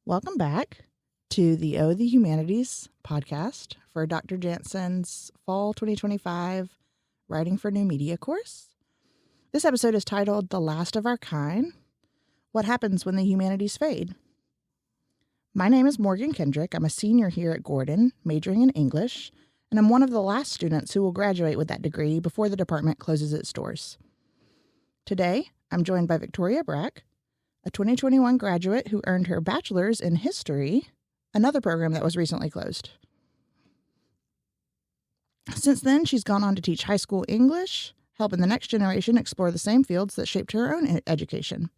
Welcome back to the the Humanities podcast for Dr. Jansen's Fall 2025 Writing for New Media course. This episode is titled The Last of Our Kind, What Happens When the Humanities Fade. My name is Morgan Kendrick. I'm a senior here at Gordon, majoring in English, and I'm one of the last students who will graduate with that degree before the department closes its doors. Today, I'm joined by Victoria Brack, a 2021 graduate who earned her bachelor's in history, another program that was recently closed. Since then, she's gone on to teach high school English, helping the next generation explore the same fields that shaped her own education.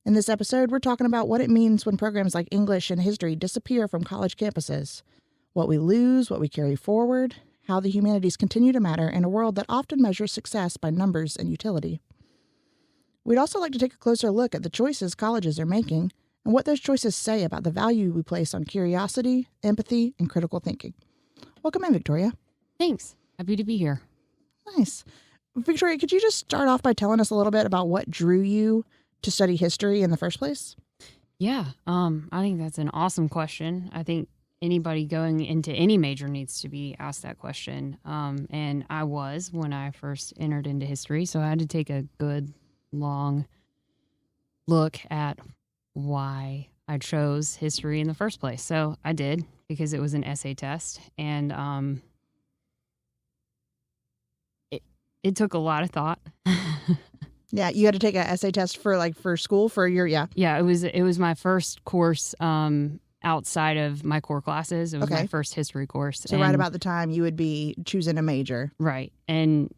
In this episode, we're talking about what it means when programs like English and history disappear from college campuses, what we lose, what we carry forward, how the humanities continue to matter in a world that often measures success by numbers and utility. We'd also like to take a closer look at the choices colleges are making and what those choices say about the value we place on curiosity, empathy, and critical thinking. Welcome in, Victoria. Thanks. Happy to be here. Nice. Victoria, could you just start off by telling us a little bit about what drew you to study history in the first place? Yeah, I think that's an awesome question. I think anybody going into any major needs to be asked that question. And I was when I first entered into history, so I had to take a good long look at why I chose history in the first place. So I did, because it was an essay test, and it took a lot of thought. Yeah, you had to take an essay test for school for your Yeah, it was my first course outside of my core classes. It was my first history course. So right about the time you would be choosing a major. Right. And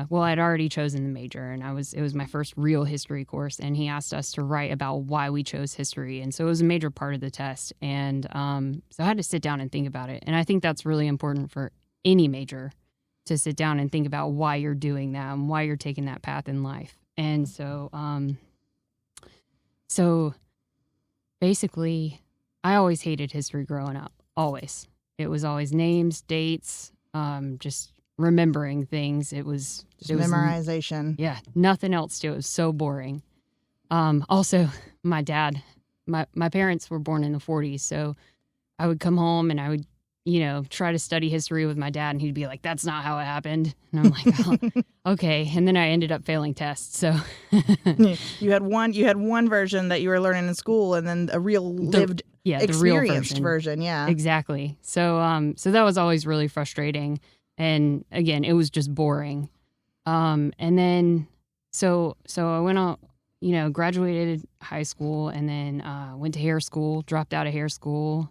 well, I'd already chosen the major, and it was my first real history course, and he asked us to write about why we chose history. And so it was a major part of the test. And so I had to sit down and think about it. And I think that's really important for any major, to sit down and think about why you're doing that and why you're taking that path in life. And so basically, I always hated history growing up. Always. It was always names, dates, just remembering things. It was memorization. Yeah, nothing else to it. It was so boring. Also, my dad, my parents were born in the 40s, so I would come home and I would, try to study history with my dad, and he'd be like, "That's not how it happened." And I'm like, "Oh, okay." And then I ended up failing tests. So you had one version that you were learning in school, and then a real lived, experienced version. Yeah, exactly. So that was always really frustrating, and again, it was just boring. And then so I went out, graduated high school, and then went to hair school, dropped out of hair school.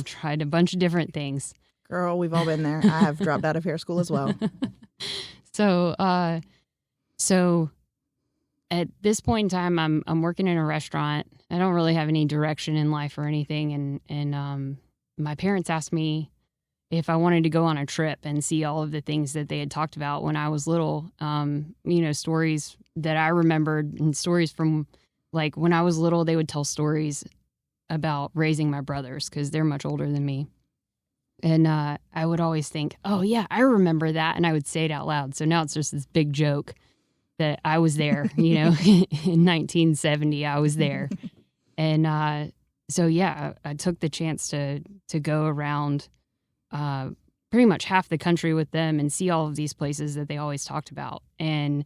Tried a bunch of different things. Girl, we've all been there. I have dropped out of hair school as well. So at this point in time, I'm working in a restaurant. I don't really have any direction in life or anything, and my parents asked me if I wanted to go on a trip and see all of the things that they had talked about when I was little. Stories that I remembered, and stories from like when I was little. They would tell stories about raising my brothers because they're much older than me. And I would always think, oh, yeah, I remember that. And I would say it out loud. So now it's just this big joke that I was there, in 1970, I was there. And so, yeah, I took the chance to go around pretty much half the country with them and see all of these places that they always talked about. And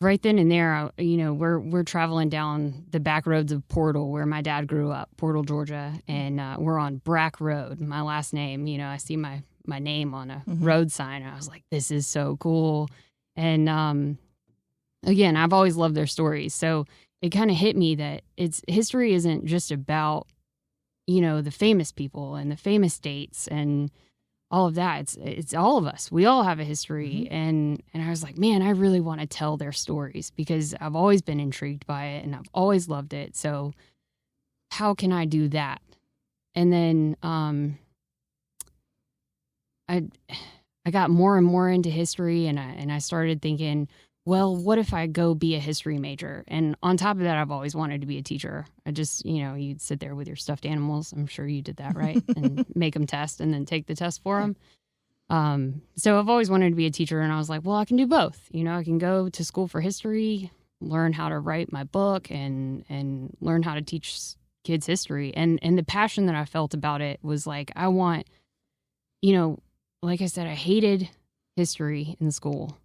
right then and there, we're traveling down the back roads of Portal, where my dad grew up, Portal, Georgia, and we're on Brack Road, my last name. I see my name on a road sign, and I was like, this is so cool. And again, I've always loved their stories, so it kind of hit me that history isn't just about, the famous people and the famous dates and all of that. It's all of us. We all have a history. And I was like, man, I really want to tell their stories because I've always been intrigued by it and I've always loved it. So how can I do that? And then I got more and more into history, and I started thinking, well, what if I go be a history major? And on top of that, I've always wanted to be a teacher. I just, you'd sit there with your stuffed animals. I'm sure you did that, right? And make them test and then take the test for them. So I've always wanted to be a teacher, and I was like, well, I can do both. I can go to school for history, learn how to write my book, and learn how to teach kids history. And the passion that I felt about it was like, I want, you know, like I said, I hated history in school.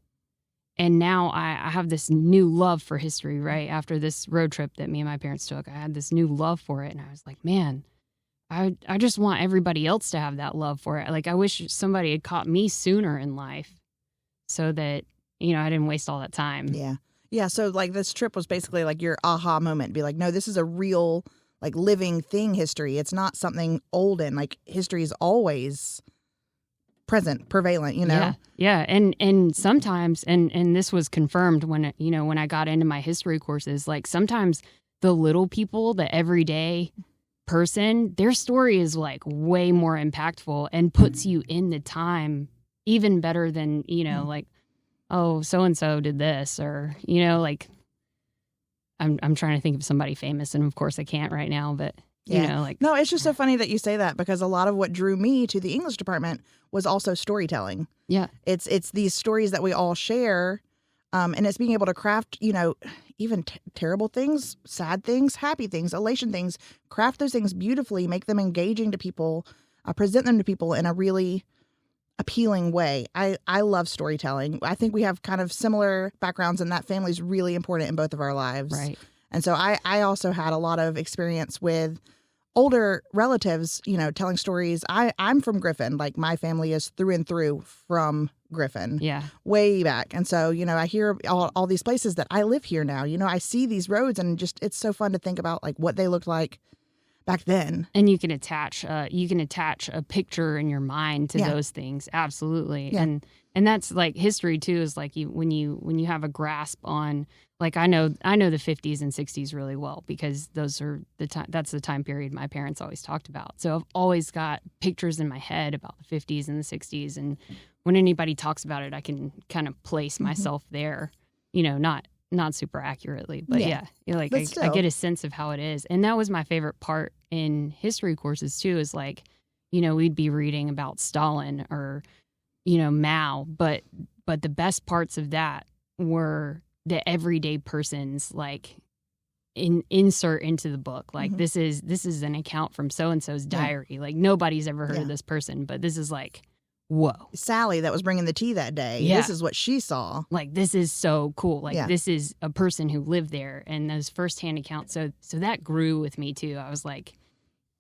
And now I have this new love for history, right? After this road trip that me and my parents took, I had this new love for it. And I was like, man, I just want everybody else to have that love for it. Like, I wish somebody had caught me sooner in life so that, you know, I didn't waste all that time. Yeah. Yeah. So like this trip was basically like your aha moment. Be like, no, this is a real, like, living thing, history. It's not something olden. Like, history is always present, prevalent, you know? Yeah. And sometimes, and this was confirmed when, you know, when I got into my history courses, like sometimes the little people, the everyday person, their story is like way more impactful and puts you in the time even better than, you know, like, oh, so-and-so did this, or, you know, like, I'm trying to think of somebody famous, and of course I can't right now, but you know, like. No, it's just so funny that you say that, because a lot of what drew me to the English department was also storytelling. Yeah. It's these stories that we all share, and it's being able to craft, you know, even terrible things, sad things, happy things, elation things, craft those things beautifully, make them engaging to people, present them to people in a really appealing way. I love storytelling. I think we have kind of similar backgrounds, and that family's really important in both of our lives. Right. And so I also had a lot of experience with older relatives, you know, telling stories. I'm from Griffin. Like, my family is through and through from Griffin. Yeah. Way back. And so, you know, I hear all these places that I live here now. You know, I see these roads, and just, it's so fun to think about like what they looked like back then. And you can attach a picture in your mind to those things. Absolutely. Yeah. And that's like history too, is like when you have a grasp on, like, I know the 50s and 60s really well, because those are that's the time period my parents always talked about. So I've always got pictures in my head about the 50s and the 60s, and when anybody talks about it, I can kind of place myself there, you know, not super accurately, but yeah you know, like I get a sense of how it is. And that was my favorite part in history courses too, is like, you know, we'd be reading about Stalin or, you know, Mao, but the best parts of that were the everyday person's like insert into the book. Like, this is an account from so-and-so's diary. Like, nobody's ever heard of this person, but this is like, whoa. Sally that was bringing the tea that day. Yeah. This is what she saw. Like, this is so cool. Like, this is a person who lived there, and those firsthand accounts. So that grew with me too. I was like,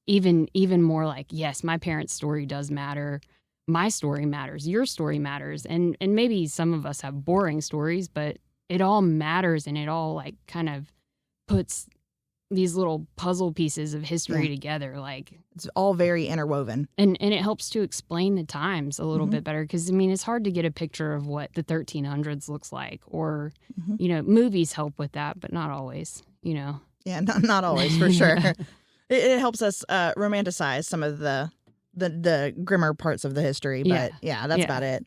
even more like, yes, my parents' story does matter. My story matters. Your story matters. And maybe some of us have boring stories, but it all matters, and it all like kind of puts these little puzzle pieces of history together. Like, it's all very interwoven, and it helps to explain the times a little bit better, because I mean, it's hard to get a picture of what the 1300s looks like, or you know, movies help with that, but not always, you know. Yeah, not always, for sure. It helps us romanticize some of the grimmer parts of the history, but that's about it.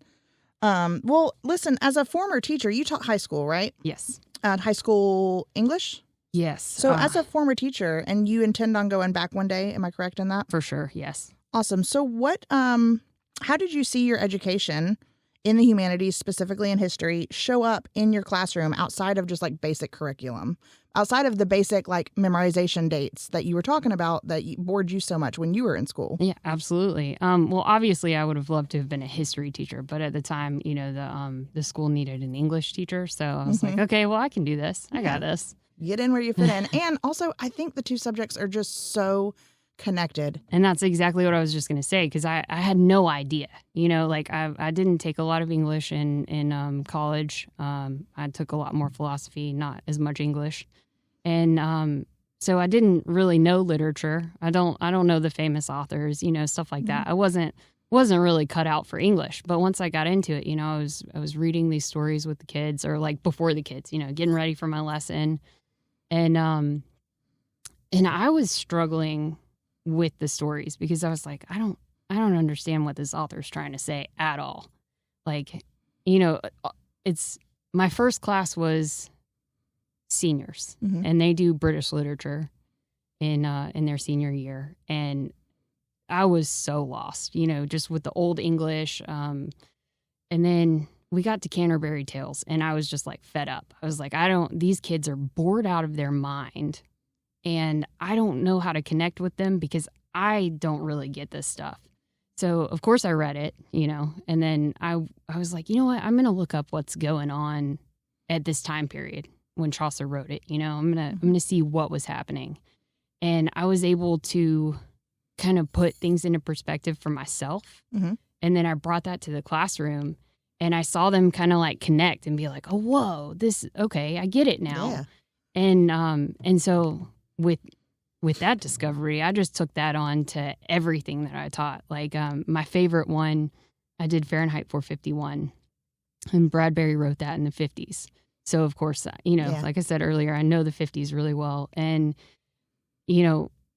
Well, listen, as a former teacher, you taught high school, right? Yes. High school English? Yes. So as a former teacher, and you intend on going back one day, am I correct in that? For sure, yes. Awesome. So how did you see your education in the humanities, specifically in history, show up in your classroom outside of just like basic curriculum? Outside of the basic like memorization dates that you were talking about that bored you so much when you were in school? Yeah, absolutely. Well, obviously, I would have loved to have been a history teacher, but at the time, you know, the school needed an English teacher, so I was like, okay, well, I can do this. I got this. Get in where you fit in. And also, I think the two subjects are just so connected. And that's exactly what I was just going to say, because I had no idea. You know, like I didn't take a lot of English in college. I took a lot more philosophy, not as much English. And so I didn't really know literature. I don't know the famous authors, you know, stuff like that. I wasn't really cut out for English. But once I got into it, you know, I was reading these stories with the kids, or like before the kids, you know, getting ready for my lesson. And I was struggling with the stories, because I was like, I don't understand what this author's trying to say at all. Like, you know, it's my first class was seniors, and they do British literature in their senior year, and I was so lost, you know, just with the old English. And then we got to Canterbury Tales, and I was just like fed up. I was like, these kids are bored out of their mind, and I don't know how to connect with them because I don't really get this stuff. So, of course, I read it, and then I was like, you know what? I'm going to look up what's going on at this time period when Chaucer wrote it. I'm going to see what was happening. And I was able to kind of put things into perspective for myself. Mm-hmm. And then I brought that to the classroom, and I saw them kind of like connect and be like, oh, whoa, okay, I get it now. Yeah. And so with that discovery, I just took that on to everything that I taught. Like my favorite one, I did Fahrenheit 451, and Bradbury wrote that in the 50s. So, of course, like I said earlier, I know the 50s really well. And,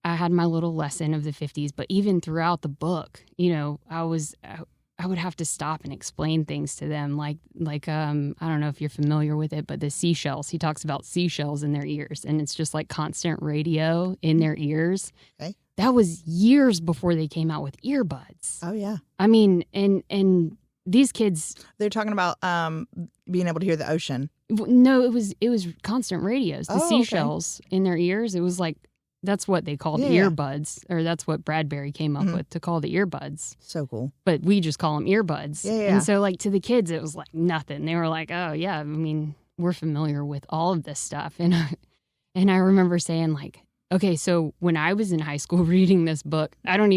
I had my little lesson of the 50s, but even throughout the book, I would have to stop and explain things to them. Like I don't know if you're familiar with it, but the seashells, he talks about seashells in their ears, and it's just like constant radio in their ears. Okay. That was years before they came out with earbuds. Oh, yeah. I mean, and these kids, they're talking about being able to hear the ocean. No, it was constant radios. The Oh, seashells in their ears. It was like, that's what they called earbuds, or that's what Bradbury came up with to call the earbuds. So cool. But we just call them earbuds. Yeah. And so, like, to the kids, it was like nothing. They were like, oh, yeah, I mean, we're familiar with all of this stuff. And I remember saying, like, okay, so when I was in high school reading this book, I don't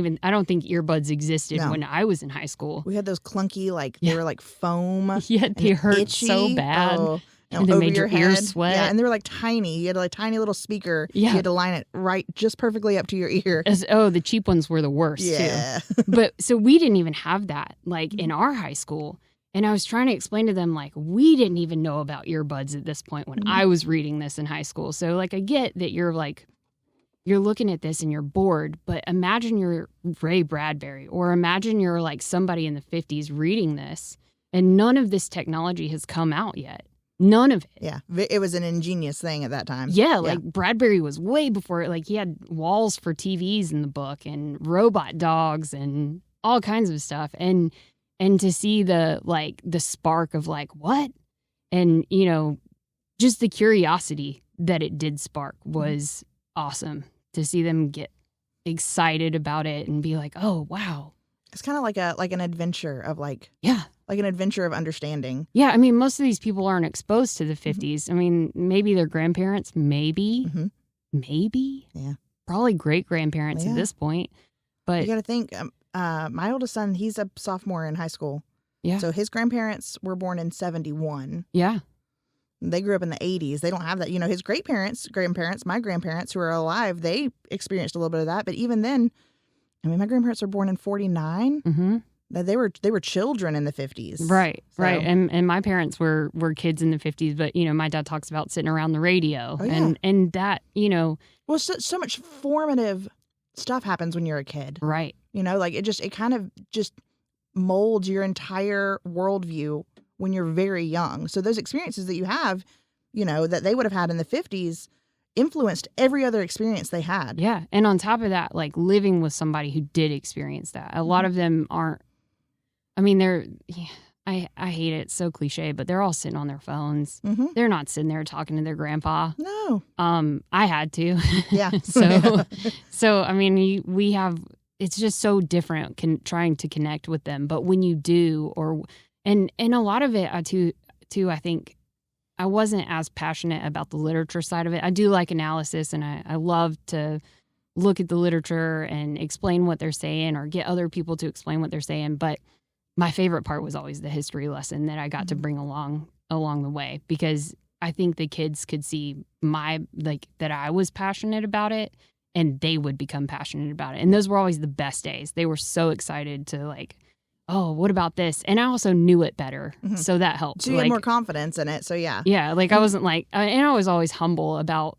think earbuds existed when I was in high school. We had those clunky, they were like foam. Yeah, they hurt itchy. so bad. Oh. And they made your ears sweat. Yeah, and they were like tiny. You had a tiny little speaker. Yeah. You had to line it right just perfectly up to your ear. The cheap ones were the worst, too. But so we didn't even have that, like, in our high school. And I was trying to explain to them, like, we didn't even know about earbuds at this point when I was reading this in high school. So, like, I get that you're looking at this and you're bored, but imagine you're Ray Bradbury, or imagine you're, like, somebody in the 50s reading this, and none of this technology has come out yet. None of it. Yeah. It was an ingenious thing at that time. Yeah, like Bradbury was way before it. Like, he had walls for TVs in the book and robot dogs and all kinds of stuff. And to see the spark of like, what? And, just the curiosity that it did spark was awesome. To see them get excited about it and be like, oh, wow. It's kind of like an adventure of like an adventure of understanding. Yeah, I mean, most of these people aren't exposed to the 50s. I mean, maybe their grandparents, maybe. Yeah. Probably great-grandparents at this point. But you got to think, my oldest son, he's a sophomore in high school. Yeah. So his grandparents were born in 1971. Yeah. They grew up in the 80s. They don't have that. His grandparents, my grandparents who are alive, they experienced a little bit of that. But even then, I mean, my grandparents were born in 1949. Mm-hmm. They were children in the 50s. Right, so. Right. And my parents were kids in the 50s, but, my dad talks about sitting around the radio. Oh, yeah. And that, Well, so much formative stuff happens when you're a kid. Right. It kind of just molds your entire worldview when you're very young. So those experiences that you have, that they would have had in the 50s influenced every other experience they had. Yeah. And on top of that, like living with somebody who did experience that. A lot of them aren't, I mean, I hate it. It's so cliche, but they're all sitting on their phones. Mm-hmm. They're not sitting there talking to their grandpa. No. I had to. Yeah. So, I mean, we have, it's just so different trying to connect with them. But when you do, and a lot of it, too, I think, I wasn't as passionate about the literature side of it. I do like analysis, and I love to look at the literature and explain what they're saying or get other people to explain what they're saying. But my favorite part was always the history lesson that I got to bring along the way, because I think the kids could see that I was passionate about it, and they would become passionate about it. And those were always the best days. They were so excited to like, oh, what about this? And I also knew it better. Mm-hmm. So that helped. So you had more confidence in it. So yeah. Yeah. Like I wasn't like, and I was always humble about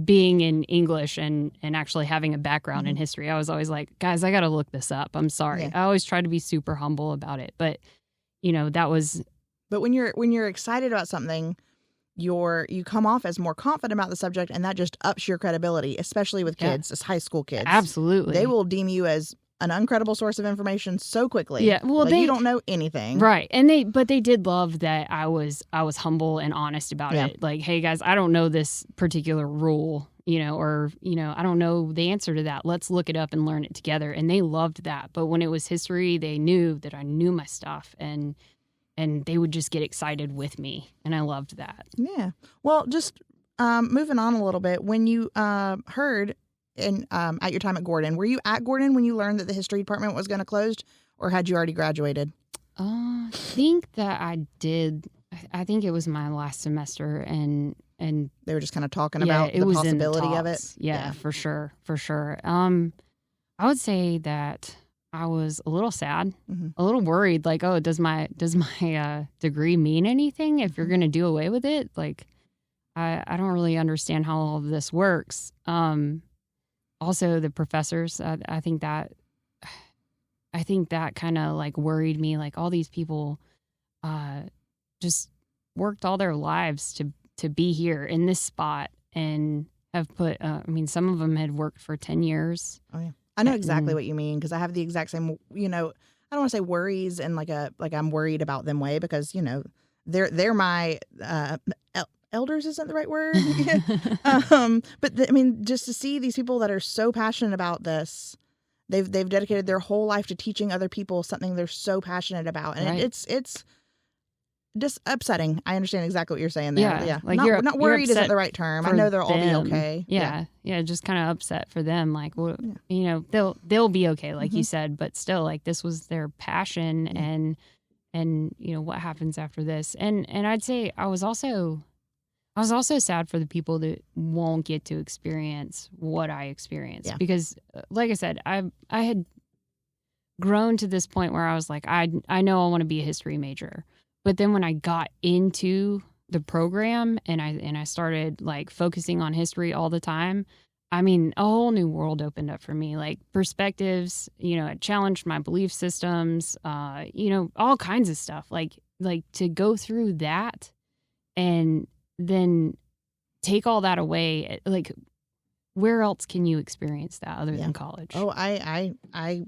being in English and actually having a background in history. I was always like, guys, I got to look this up. I'm sorry. Yeah. I always tried to be super humble about it. But, that was. But when you're excited about something, you come off as more confident about the subject, and that just ups your credibility, especially with kids, as high school kids. Absolutely. They will deem you as an uncredible source of information so quickly. Yeah, well, you don't know anything, right? And they did love that I was humble and honest about it. Like, hey guys, I don't know this particular rule. or, I don't know the answer to that. Let's look it up and learn it together. And they loved that. But when it was history, they knew that I knew my stuff, and they would just get excited with me. And I loved that. Yeah. Well, just moving on a little bit, when you heard at your time at Gordon, were you at Gordon when you learned that the history department was going to close, or had you already graduated? I think that I did. I think it was my last semester, and they were just kind of talking about the possibility of it. Yeah, for sure. I would say that I was a little sad, a little worried. Like, oh, does my degree mean anything if you're going to do away with it? Like, I don't really understand how all of this works. Also, the professors. I think that kind of like worried me. Like, all these people just worked all their lives to be here in this spot, and have put, some of them had worked for 10 years. Oh, yeah. I know exactly what you mean, because I have the exact same, I don't want to say worries in like I'm worried about them way, because, they're my elders isn't the right word. But just to see these people that are so passionate about this, they've dedicated their whole life to teaching other people something they're so passionate about. And it's just upsetting. I understand exactly what you're saying there. Yeah. Like, not worried isn't the right term. I know they'll all be okay. Yeah. Just kind of upset for them. Like, well, they'll be okay, like you said, but still, like, this was their passion, and what happens after this. And I'd say I was also sad for the people that won't get to experience what I experienced, because, like I said, I had grown to this point where I was like, I know I want to be a history major. But then when I got into the program and I started like focusing on history all the time, a whole new world opened up for me, like perspectives, it challenged my belief systems, all kinds of stuff, like to go through that and then take all that away. Like, where else can you experience that other than college? Oh, I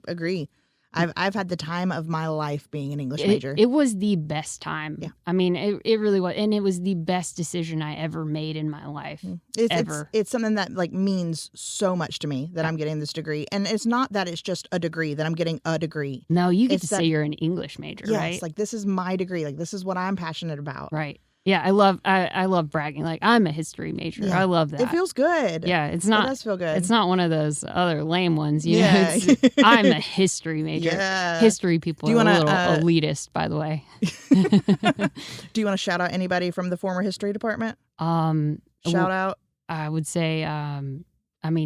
agree. I've had the time of my life being an English major. It was the best time. Yeah. It really was. And it was the best decision I ever made in my life. It's something that like means so much to me that I'm getting this degree. And it's not that it's just a degree, that I'm getting a degree. No, you get to say you're an English major, right? Yes, like, this is my degree. Like, this is what I'm passionate about. Right. Yeah, I love bragging. Like, I'm a history major. Yeah. I love that. It feels good. Yeah, it does feel good. It's not one of those other lame ones. I'm a history major. Yeah. History people are a little elitist, by the way. Do you want to shout out anybody from the former history department? Shout out. I would say,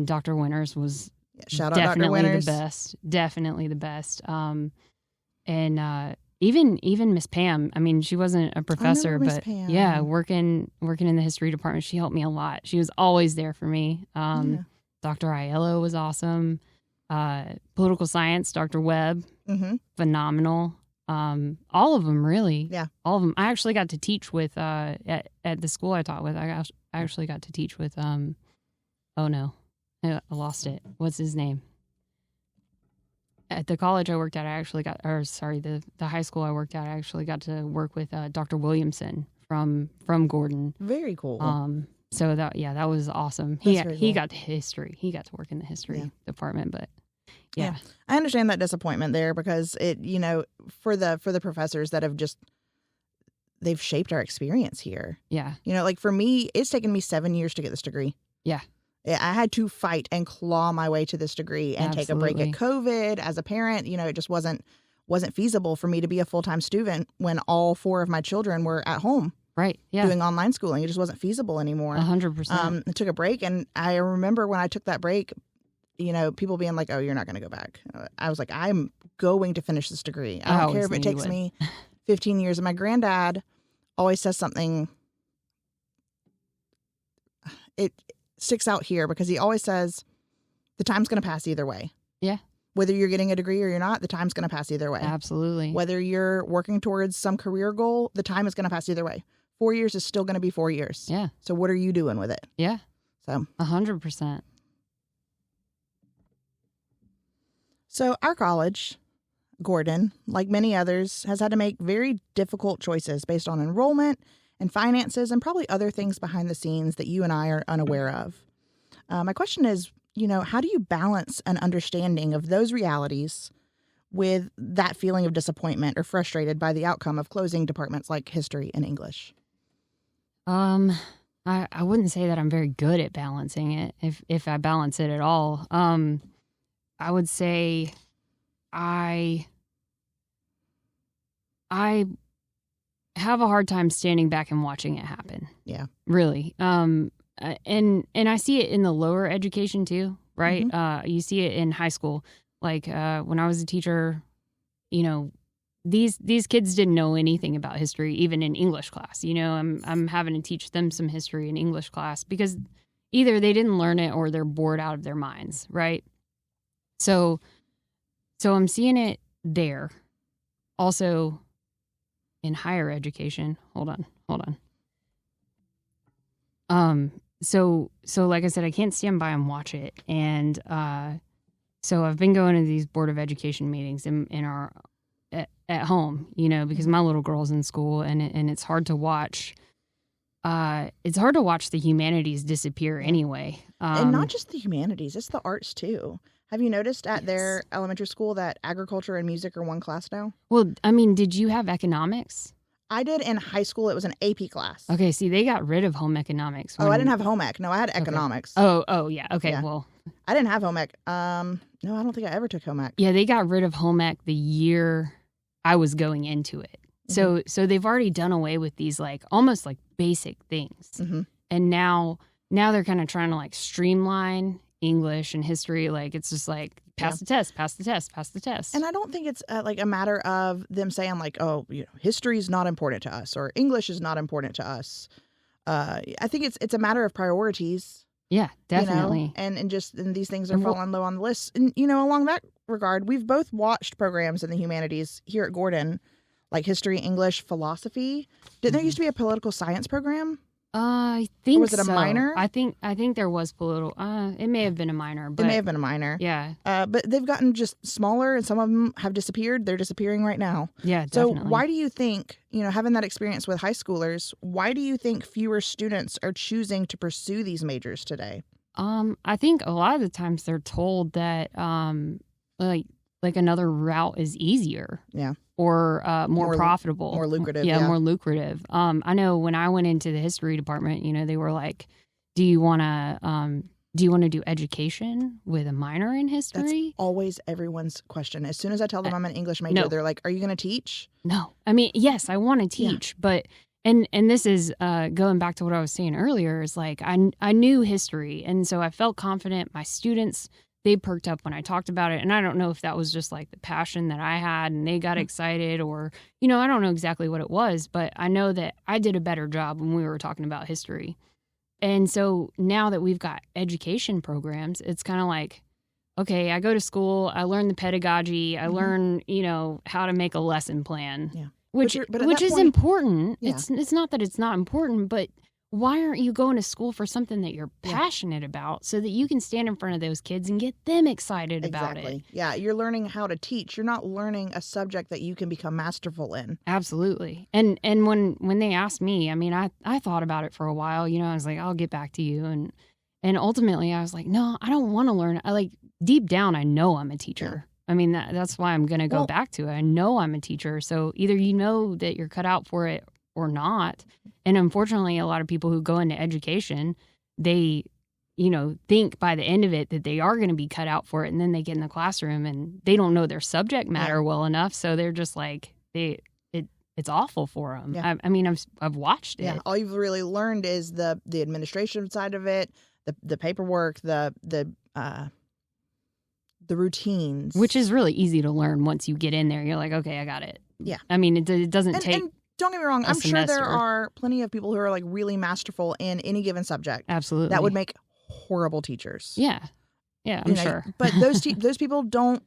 Dr. Winters was shout out Dr. Winters. Definitely the best. And even Miss Pam. She wasn't a professor, but yeah, working in the history department, she helped me a lot. She was always there for me. Dr. Aiello was awesome. Political science, Dr. Webb, phenomenal. All of them, really. Yeah, all of them. I actually got to teach with at the school I taught with. I actually got to teach with. Oh no, I lost it. What's his name? At the college I worked at, the high school I worked at, I actually got to work with Dr. Williamson from Gordon. Very cool. So that was awesome. He got to history. He got to work in the history department, but yeah. I understand that disappointment there, because it, for the professors that have they've shaped our experience here. Yeah. Like, for me, it's taken me 7 years to get this degree. Yeah. I had to fight and claw my way to this degree and take a break at COVID. As a parent, it just wasn't feasible for me to be a full-time student when all 4 of my children were at home. Right. Yeah. Doing online schooling. It just wasn't feasible anymore. 100%. I took a break, and I remember when I took that break, people being like, "Oh, you're not going to go back." I was like, "I'm going to finish this degree. I don't care if it takes me 15 years." And my granddad always says something. It sticks out here, because he always says, the time's going to pass either way. Yeah. Whether you're getting a degree or you're not, the time's going to pass either way. Absolutely. Whether you're working towards some career goal, the time is going to pass either way. 4 years is still going to be 4 years. Yeah. So what are you doing with it? Yeah. So 100%. So our college, Gordon, like many others, has had to make very difficult choices based on enrollment and finances and probably other things behind the scenes that you and I are unaware of. My question is, how do you balance an understanding of those realities with that feeling of disappointment or frustrated by the outcome of closing departments like history and English? I wouldn't say that I'm very good at balancing it, if I balance it at all. I would say I have a hard time standing back and watching it happen. Yeah. Really. And I see it in the lower education too, right? Mm-hmm. You see it in high school. Like when I was a teacher, these kids didn't know anything about history, even in English class. I'm having to teach them some history in English class because either they didn't learn it or they're bored out of their minds, right? So I'm seeing it there. Also in higher education. Hold on. So like I said, I can't stand by and watch it. And so I've been going to these Board of Education meetings in our at home, because my little girl's in school, and it's hard to watch. It's hard to watch the humanities disappear anyway. And not just the humanities, it's the arts too. Have you noticed at their elementary school that agriculture and music are one class now? Well, I mean, did you have economics? I did in high school. It was an AP class. Okay, see, they got rid of home economics. I didn't have home ec. No, I had economics. Okay. Oh, yeah. Okay, yeah. Well. I didn't have home ec. No, I don't think I ever took home ec. Yeah, they got rid of home ec the year I was going into it. Mm-hmm. So they've already done away with these almost basic things. Mm-hmm. And now they're kind of trying to streamline English and history. It's just pass the test, pass the test, pass the test. And I don't think it's a matter of them saying history is not important to us or English is not important to us. I think it's a matter of priorities. Yeah, definitely. And these things are falling low on the list. And along that regard, we've both watched programs in the humanities here at Gordon, like history, English, philosophy. Didn't there used to be a political science program? I think or was it a minor? I think there was political. It may have been a minor. But it may have been a minor. Yeah. But they've gotten just smaller, and some of them have disappeared. They're disappearing right now. Yeah, definitely. So why do you think, having that experience with high schoolers, why do you think fewer students are choosing to pursue these majors today? I think a lot of the times they're told that another route is easier. Yeah. Or more profitable. More lucrative. Yeah, more lucrative. I know when I went into the history department, they were like, do you want to do education with a minor in history? That's always everyone's question. As soon as I tell them I'm an English major, they're like, are you going to teach? No. I mean, yes, I want to teach, but and this is going back to what I was saying earlier, is I knew history, and so I felt confident. My students, they perked up when I talked about it. And I don't know if that was just the passion that I had and they got excited, or, I don't know exactly what it was, but I know that I did a better job when we were talking about history. And so now that we've got education programs, it's kind of okay, I go to school, I learn the pedagogy, I learn, how to make a lesson plan, which is important. Yeah. It's not that it's not important, but why aren't you going to school for something that you're passionate about so that you can stand in front of those kids and get them excited about it? Yeah, you're learning how to teach. You're not learning a subject that you can become masterful in. Absolutely. And when they asked me, I mean, I thought about it for a while. I was like, I'll get back to you. And ultimately, I was like, no, I don't want to learn. Deep down, I know I'm a teacher. Yeah. I mean, that's why I'm going to go back to it. I know I'm a teacher. So either that you're cut out for it or not. And unfortunately, a lot of people who go into education, they, think by the end of it that they are going to be cut out for it. And then they get in the classroom and they don't know their subject matter well enough. So they're just it's awful for them. Yeah. I mean, I've watched it. Yeah. All you've really learned is the administration side of it, the paperwork, the routines. Which is really easy to learn once you get in there. You're like, okay, I got it. Yeah. I mean, it doesn't take... And don't get me wrong, I'm sure there are plenty of people who are really masterful in any given subject. Absolutely. That would make horrible teachers. Yeah. Yeah, I'm sure. But those people don't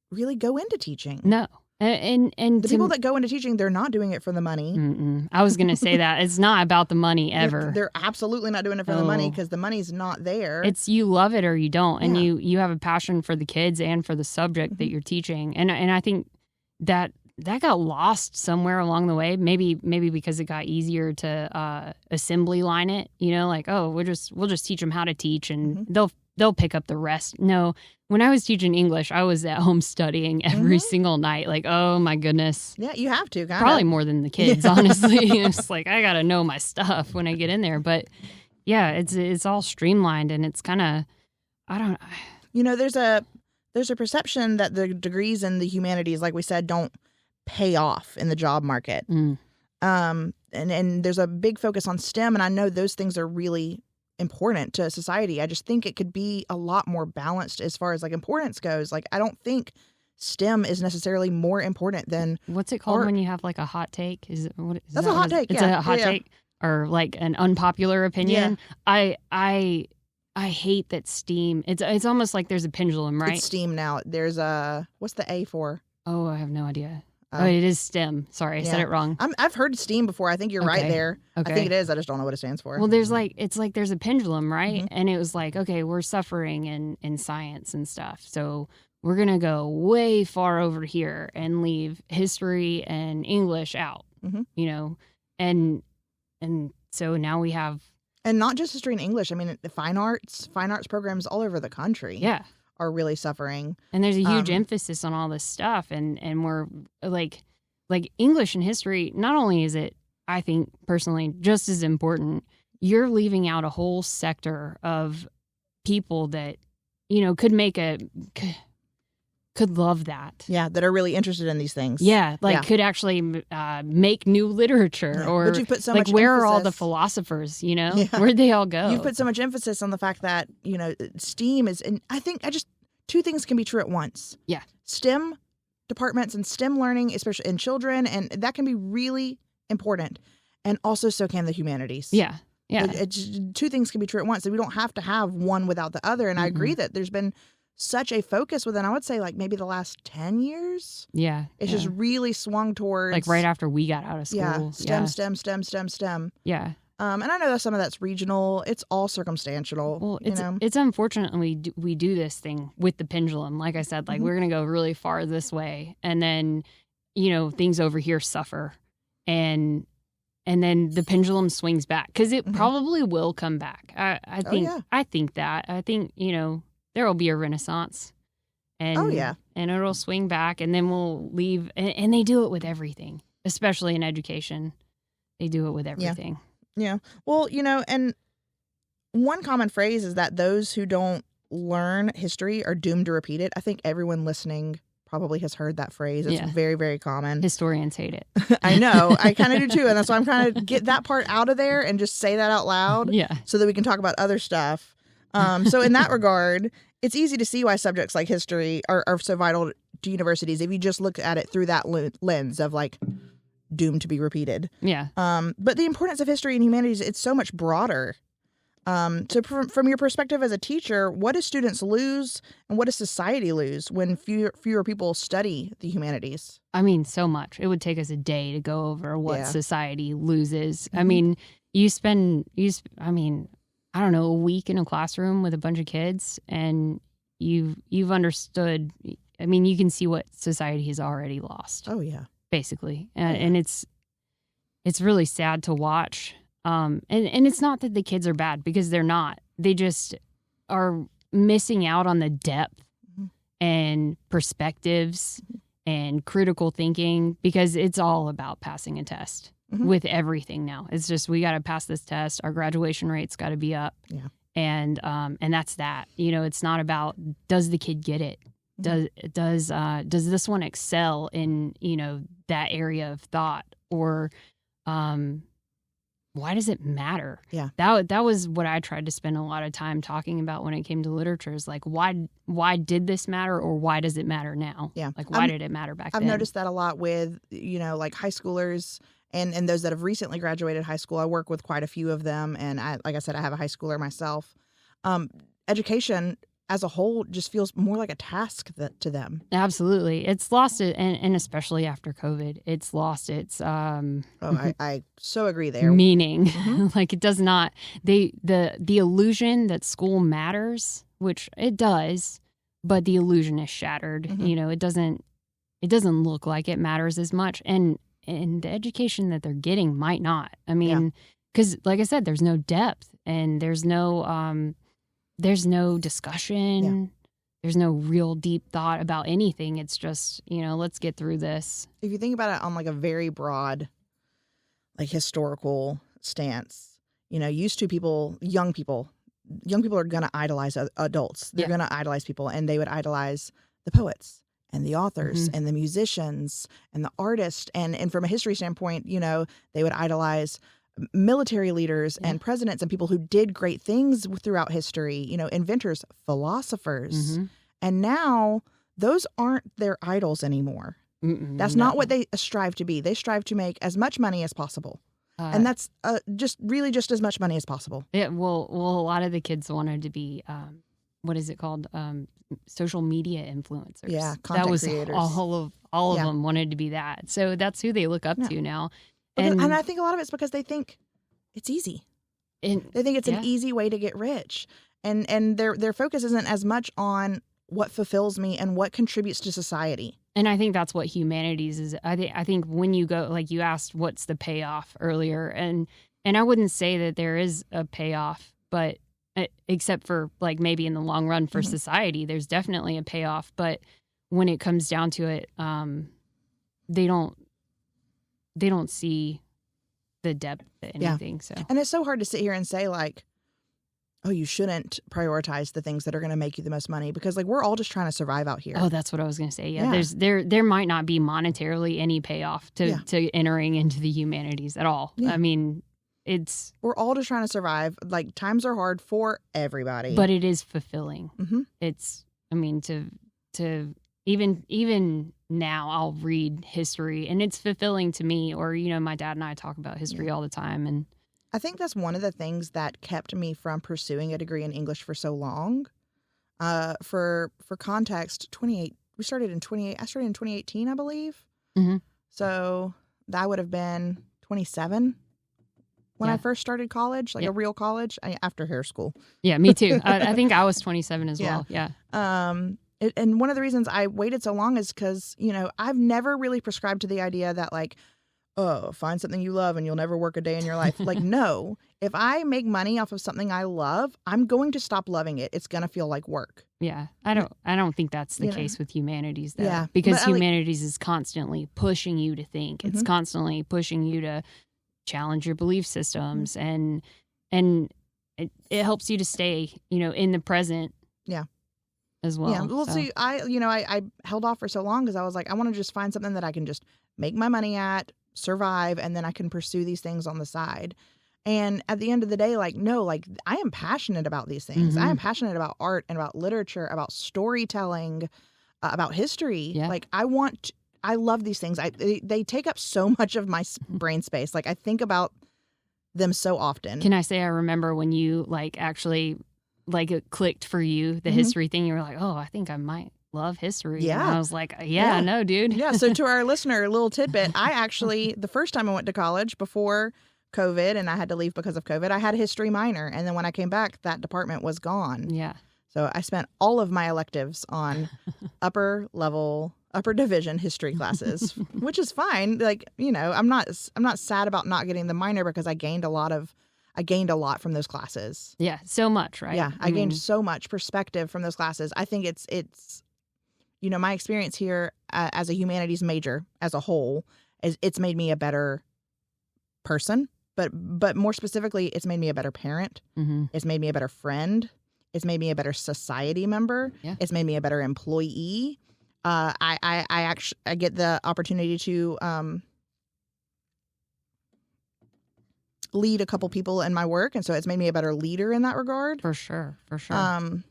really go into teaching. No. And the people that go into teaching, they're not doing it for the money. I was going to say that. It's not about the money ever. They're absolutely not doing it for the money, because the money's not there. It's you love it or you don't. And you have a passion for the kids and for the subject that you're teaching. And I think that got lost somewhere along the way. Maybe because it got easier to assembly line it. Like, oh, we'll just teach them how to teach, and they'll pick up the rest. No, when I was teaching English, I was at home studying every single night. Like, oh my goodness. Yeah, you have to. Probably more than the kids, honestly. It's like I gotta know my stuff when I get in there. But yeah, it's all streamlined, and it's kind of, I don't. There's a perception that the degrees in the humanities, like we said, don't pay off in the job market. And there's a big focus on STEM, and I know those things are really important to society. I just think it could be a lot more balanced as far as like importance goes. Like, I don't think STEM is necessarily more important than what's it called when you have like a hot take? That's a hot take. It's a hot take, or like an unpopular opinion. Yeah. I hate that STEAM. It's almost like there's a pendulum, right? It's STEAM now. There's what's the A for? Oh, I have no idea. It is STEM. Sorry, I said it wrong. I've heard STEAM before. I think you're right there. Okay. I think it is. I just don't know what it stands for. Well, there's there's a pendulum, right? And it was like, okay, we're suffering in science and stuff. So we're going to go way far over here and leave history and English out, and so now we have. And not just history and English. I mean, the fine arts programs all over the country are really suffering. And there's a huge emphasis on all this stuff. And we're like English and history, not only is it, I think personally, just as important, you're leaving out a whole sector of people that, could love that. Yeah, that are really interested in these things. Yeah, could actually make new literature. Or but you've put so much where emphasis. Are all the philosophers, Where'd they all go? You've put so much emphasis on the fact that, STEAM is, and I think two things can be true at once. Yeah. STEM departments and STEM learning, especially in children, and that can be really important. And also so can the humanities. Yeah. Yeah. Two things can be true at once. So we don't have to have one without the other. And I agree that there's been such a focus within, I would say, like maybe the last 10 years. Yeah. It's just really swung towards. Like right after we got out of school. Yeah. STEM. Yeah. And I know that some of that's regional. It's all circumstantial. Well, it's unfortunate we do this thing with the pendulum. Like I said, we're going to go really far this way. And then, things over here suffer. And then the pendulum swings back. Because it probably will come back. I think that. I think, there will be a renaissance. And, and it'll swing back. And then we'll leave. And they do it with everything. Especially in education. They do it with everything. Yeah. Well, and one common phrase is that those who don't learn history are doomed to repeat it. I think everyone listening probably has heard that phrase. It's very, very common. Historians hate it. I know. I kind of do too. And that's why I'm trying to get that part out of there and just say that out loud. Yeah. So that we can talk about other stuff. So in that regard, it's easy to see why subjects like history are so vital to universities if you just look at it through that lens of doomed to be repeated. Yeah. But the importance of history and humanities, it's so much broader. So from your perspective as a teacher, what do students lose and what does society lose when fewer people study the humanities? I mean, so much. It would take us a day to go over what society loses. I mean, I don't know, a week in a classroom with a bunch of kids and you've understood. I mean, you can see what society has already lost. Oh, yeah. Basically. And it's really sad to watch. And it's not that the kids are bad because they're not. They just are missing out on the depth and perspectives and critical thinking because it's all about passing a test with everything now. It's just we got to pass this test. Our graduation rate's got to be up. Yeah. And that's that. It's not about does the kid get it? Does this one excel in that area of thought or why does it matter? Yeah, that was what I tried to spend a lot of time talking about when it came to literature. Is why did this matter or why does it matter now? Yeah, why did it matter back then? I've noticed that a lot with high schoolers and those that have recently graduated high school. I work with quite a few of them, and like I said, I have a high schooler myself. Education as a whole just feels more like a task to them. Absolutely. It's lost it, and especially after COVID, it's lost its I so agree there. Meaning. It does not the illusion that school matters, which it does, but the illusion is shattered. It it doesn't look like it matters as much. And the education that they're getting might not. I mean, because like I said, there's no depth and there's no discussion. Yeah. There's no real deep thought about anything. It's just, let's get through this. If you think about it on like a very broad, like historical stance, used to young people are going to idolize adults. They're going to idolize people, and they would idolize the poets and the authors and the musicians and the artists. And from a history standpoint, they would idolize military leaders and presidents and people who did great things throughout history, inventors, philosophers. And now those aren't their idols anymore. That's not what they strive to be. They strive to make as much money as possible. And that's just as much money as possible. Yeah, well, a lot of the kids wanted to be, what is it called? Social media influencers. Yeah, content creators. All of them wanted to be that. So that's who they look up to now. And I think a lot of it's because they think it's easy. They think it's an easy way to get rich. And their focus isn't as much on what fulfills me and what contributes to society. And I think that's what humanities is. I think when you go, like you asked, what's the payoff earlier? And I wouldn't say that there is a payoff, but except for like maybe in the long run for society, there's definitely a payoff. But when it comes down to it, they don't see the depth of anything. So, and it's so hard to sit here and say like, oh, you shouldn't prioritize the things that are going to make you the most money, because like we're all just trying to survive out here. Oh, that's what I was going to say. Yeah. There might not be monetarily any payoff to entering into the humanities at all. I mean, we're all just trying to survive. Like times are hard for everybody, but it is fulfilling. It's, I mean, to even now I'll read history and it's fulfilling to me, or, my dad and I talk about history all the time. And I think that's one of the things that kept me from pursuing a degree in English for so long. For context, I started in 2018, I believe. So that would have been 27 when I first started college, like a real college, after hair school. Yeah, me too. I think I was 27 as well. Yeah. And one of the reasons I waited so long is because, I've never really prescribed to the idea that like, oh, find something you love and you'll never work a day in your life. Like, no, if I make money off of something I love, I'm going to stop loving it. It's going to feel like work. Yeah. I don't think that's the case with humanities though. Yeah. Because humanities is constantly pushing you to think. It's constantly pushing you to challenge your belief systems and it helps you to stay, in the present. Yeah. As well. Yeah. Well, so. See, I held off for so long because I was like, I want to just find something that I can just make my money at, survive, and then I can pursue these things on the side. And at the end of the day, like, no, like I am passionate about these things. I am passionate about art and about literature, about storytelling, about history. Yeah. Like I love these things. They take up so much of my brain space. Like I think about them so often. Can I say I remember when you like actually like it clicked for you, the history thing, you were like, oh, I think I might love history. Yeah. And I was like, yeah, no, dude. Yeah. So to our listener, a little tidbit, I actually, the first time I went to college before COVID and I had to leave because of COVID, I had a history minor. And then when I came back, that department was gone. Yeah. So I spent all of my electives on upper division history classes, which is fine. Like, I'm not sad about not getting the minor because I gained a lot from those classes. Yeah, so much, right? Yeah, I gained so much perspective from those classes. I think it's my experience here as a humanities major as a whole it's made me a better person, but more specifically, it's made me a better parent. It's made me a better friend. It's made me a better society member. Yeah. It's made me a better employee. I get the opportunity to lead a couple people in my work, and so it's made me a better leader in that regard. For sure. And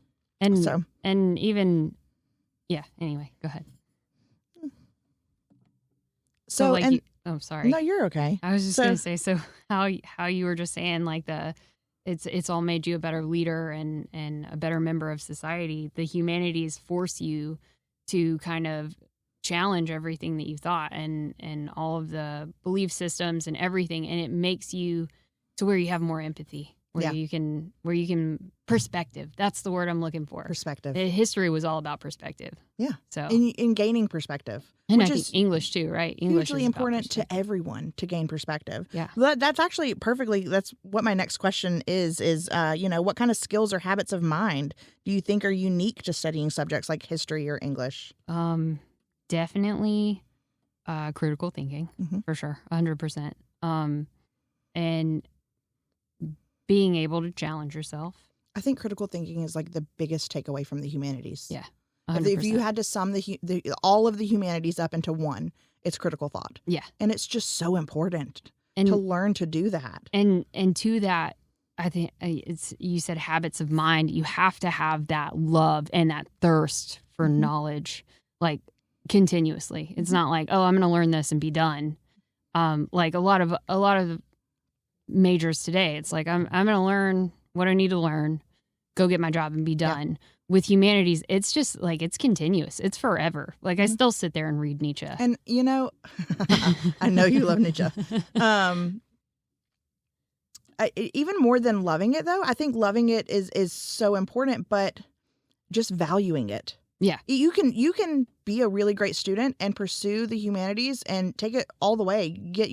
even anyway, go ahead. So like sorry. No, you're okay. I was just gonna say, so how you were just saying like it's all made you a better leader and a better member of society. The humanities force you to kind of challenge everything that you thought and all of the belief systems and everything, and it makes you to where you have more empathy. where you can perspective. That's the word I'm looking for. Perspective. History was all about perspective. Yeah. So in gaining perspective. and which I is think English too, right? English hugely is about important to perspective. everyone to gain perspective. Yeah. That's actually perfectly. That's what my next question is what kind of skills or habits of mind do you think are unique to studying subjects like history or English? Definitely critical thinking, for sure, 100%. And being able to challenge yourself. I think critical thinking is like the biggest takeaway from the humanities. Yeah, 100%. If you had to sum all of the humanities up into one, it's critical thought. Yeah, and it's just so important to learn to do that. And to that, I think you said habits of mind. You have to have that love and that thirst for knowledge, like continuously. It's not like, oh, I'm going to learn this and be done. Like a lot of majors today, it's like I'm going to learn what I need to learn, go get my job and be done. Yeah. With humanities, it's just like it's continuous. It's forever. Like I still sit there and read Nietzsche. And I know you love Nietzsche. Even more than loving it, though, I think loving it is so important, but just valuing it. Yeah. You can be a really great student and pursue the humanities and take it all the way. Get,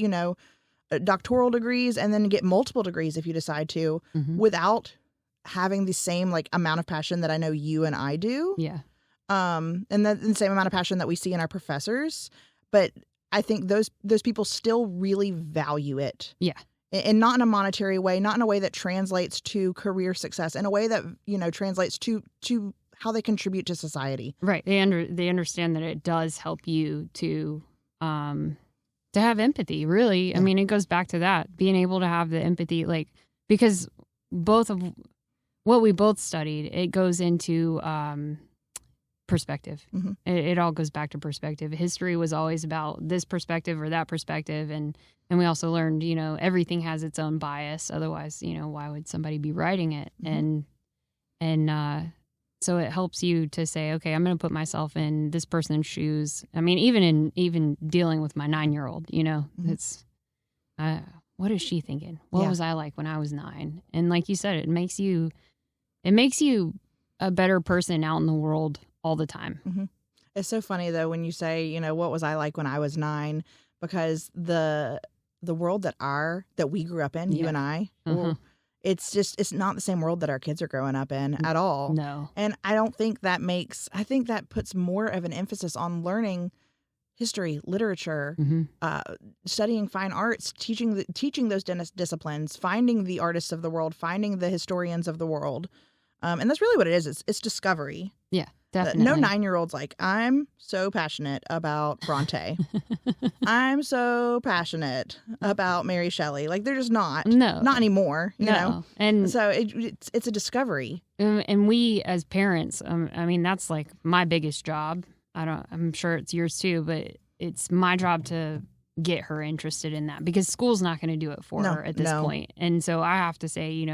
doctoral degrees and then get multiple degrees if you decide to without having the same like amount of passion that I know you and I do. Yeah. And the same amount of passion that we see in our professors. But I think those people still really value it. Yeah. And not in a monetary way, not in a way that translates to career success, in a way that, translates to how they contribute to society. Right. They understand that it does help you to have empathy, really. Yeah. I mean, it goes back to that, being able to have the empathy, like, because both of what we both studied, it goes into perspective. It all goes back to perspective. History was always about this perspective or that perspective. And we also learned, everything has its own bias. Otherwise, why would somebody be writing it? And so it helps you to say, okay, I'm going to put myself in this person's shoes. I mean, even dealing with my 9-year-old, it's, what is she thinking? What was I like when I was 9? And like you said, it makes you a better person out in the world all the time. It's so funny though, when you say, what was I like when I was 9, because the world that we grew up in, you and I, it's not the same world that our kids are growing up in at all. No. And I think that puts more of an emphasis on learning history, literature, studying fine arts, teaching those disciplines, finding the artists of the world, finding the historians of the world. And that's really what it is. It's discovery. Yeah, definitely. No 9-year-old's like, I'm so passionate about Bronte. I'm so passionate about Mary Shelley. Like, they're just not. No. Not anymore, you know? And so it's a discovery. And we as parents, I mean, that's like my biggest job. I'm sure it's yours too, but it's my job to get her interested in that, because school's not going to do it for her at this point. And so I have to say,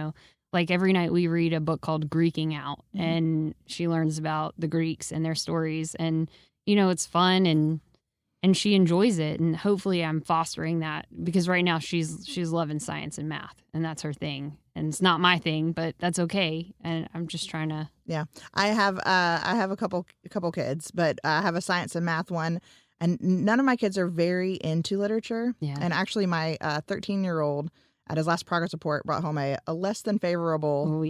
like every night we read a book called Greeking Out, and she learns about the Greeks and their stories, and it's fun and she enjoys it, and hopefully I'm fostering that, because right now she's loving science and math, and that's her thing, and it's not my thing, but that's okay. And I'm just trying to. Yeah, I have a couple kids, but I have a science and math one, and none of my kids are very into literature. Yeah, and actually my 13-year-old. At his last progress report, brought home a less than favorable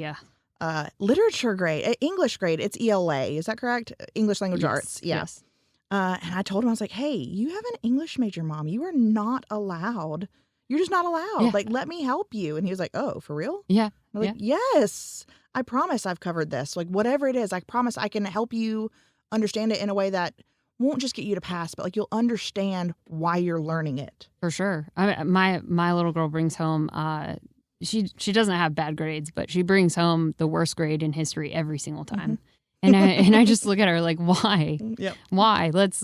literature grade, English grade. It's ELA. Is that correct? English language arts. Yeah. Yes. And I told him, I was like, hey, you have an English major, Mom. You are not allowed. You're just not allowed. Yeah. Like, let me help you. And he was like, oh, for real? Yeah. I'm like, yes. I promise I've covered this. Like, whatever it is, I promise I can help you understand it in a way that won't just get you to pass, but like you'll understand why you're learning it. For sure. My little girl brings home, she doesn't have bad grades, but she brings home the worst grade in history every single time. And I just look at her like, why? Yep. Why? Let's,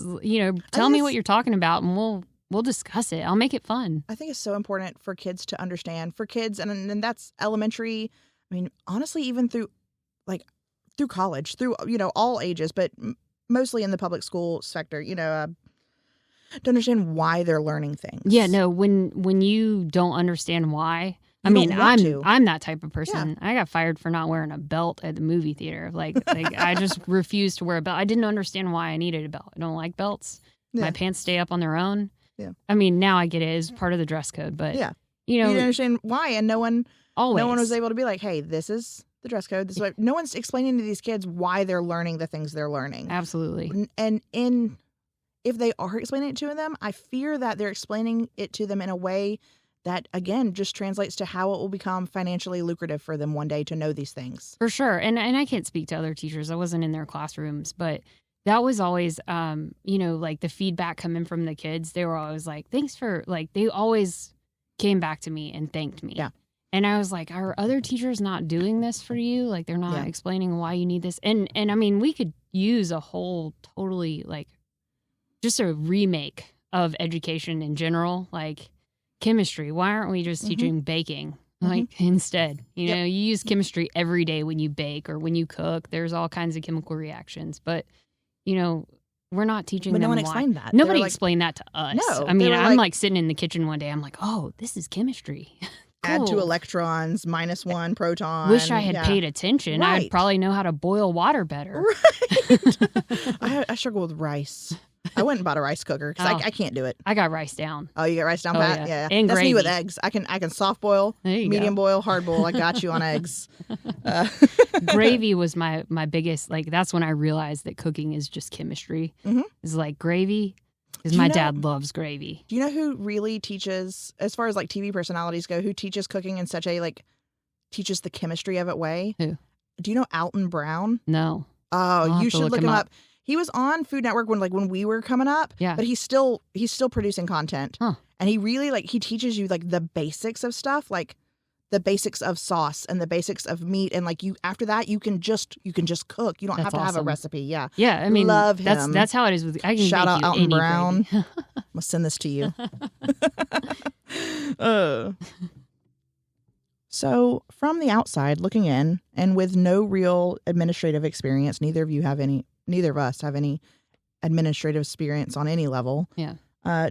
tell me what you're talking about, and we'll discuss it. I'll make it fun. I think it's so important for kids to understand, for kids, and that's elementary. I mean, honestly, even through college, through, all ages, but mostly in the public school sector, to understand why they're learning things. Yeah, no, when you don't understand why, I mean, want to. I'm that type of person. I got fired for not wearing a belt at the movie theater. Like I just refused to wear a belt. I didn't understand why I needed a belt. I don't like belts. Yeah. My pants stay up on their own. Yeah. I mean, now I get it as part of the dress code, but Yeah. you know, You didn't understand why, and no one was always. able to be like, hey, this is the dress code. This is what, no one's explaining to these kids why they're learning the things they're learning. Absolutely. And if they are explaining it to them, I fear that they're explaining it to them in a way that, again, just translates to how it will become financially lucrative for them one day to know these things. For sure. And I can't speak to other teachers. I wasn't in their classrooms, but that was always, like the feedback coming from the kids. They were always like, thanks for, like, they always came back to me and thanked me. Yeah. And I was like, are other teachers not doing this for you? Like, they're not explaining why you need this. And I mean, we could use a whole totally, like, just a remake of education in general, like chemistry. Why aren't we just teaching baking? Like instead, you know, you use chemistry every day when you bake or when you cook. There's all kinds of chemical reactions, but you know, we're not teaching them. But no one why. explained that. Nobody explained that to us. No, I mean, I'm like, like sitting in the kitchen one day. I'm like, oh, this is chemistry. Add 2 Cool. electrons, -1 proton. Wish I had paid attention. Right. I'd probably know how to boil water better. Right. I struggle with rice. I went and bought a rice cooker because I can't do it. I got rice down. Oh, you got rice down pat? Yeah. And That's gravy. me with eggs. I can soft boil, medium boil, hard boil. I got you on eggs. Gravy was my biggest, like, that's when I realized that cooking is just chemistry. It's like gravy, because my dad loves gravy. Do you know who really teaches, as far as like TV personalities go, who teaches cooking in such a, like, teaches the chemistry of it way? Who? Do you know Alton Brown? No. Oh, you should look him up. He was on Food Network when we were coming up. Yeah. But he's still producing content. Huh. And he really, like, he teaches you, like, the basics of stuff, like the basics of sauce and the basics of meat, and like, you after that you can just cook. You don't have to have a recipe. Yeah. Yeah, I mean, love him. That's how it is with. I can shout out Alton Brown. I'm gonna send this to you. So from the outside looking in, and with no real administrative experience, neither of us have any administrative experience on any level. Yeah.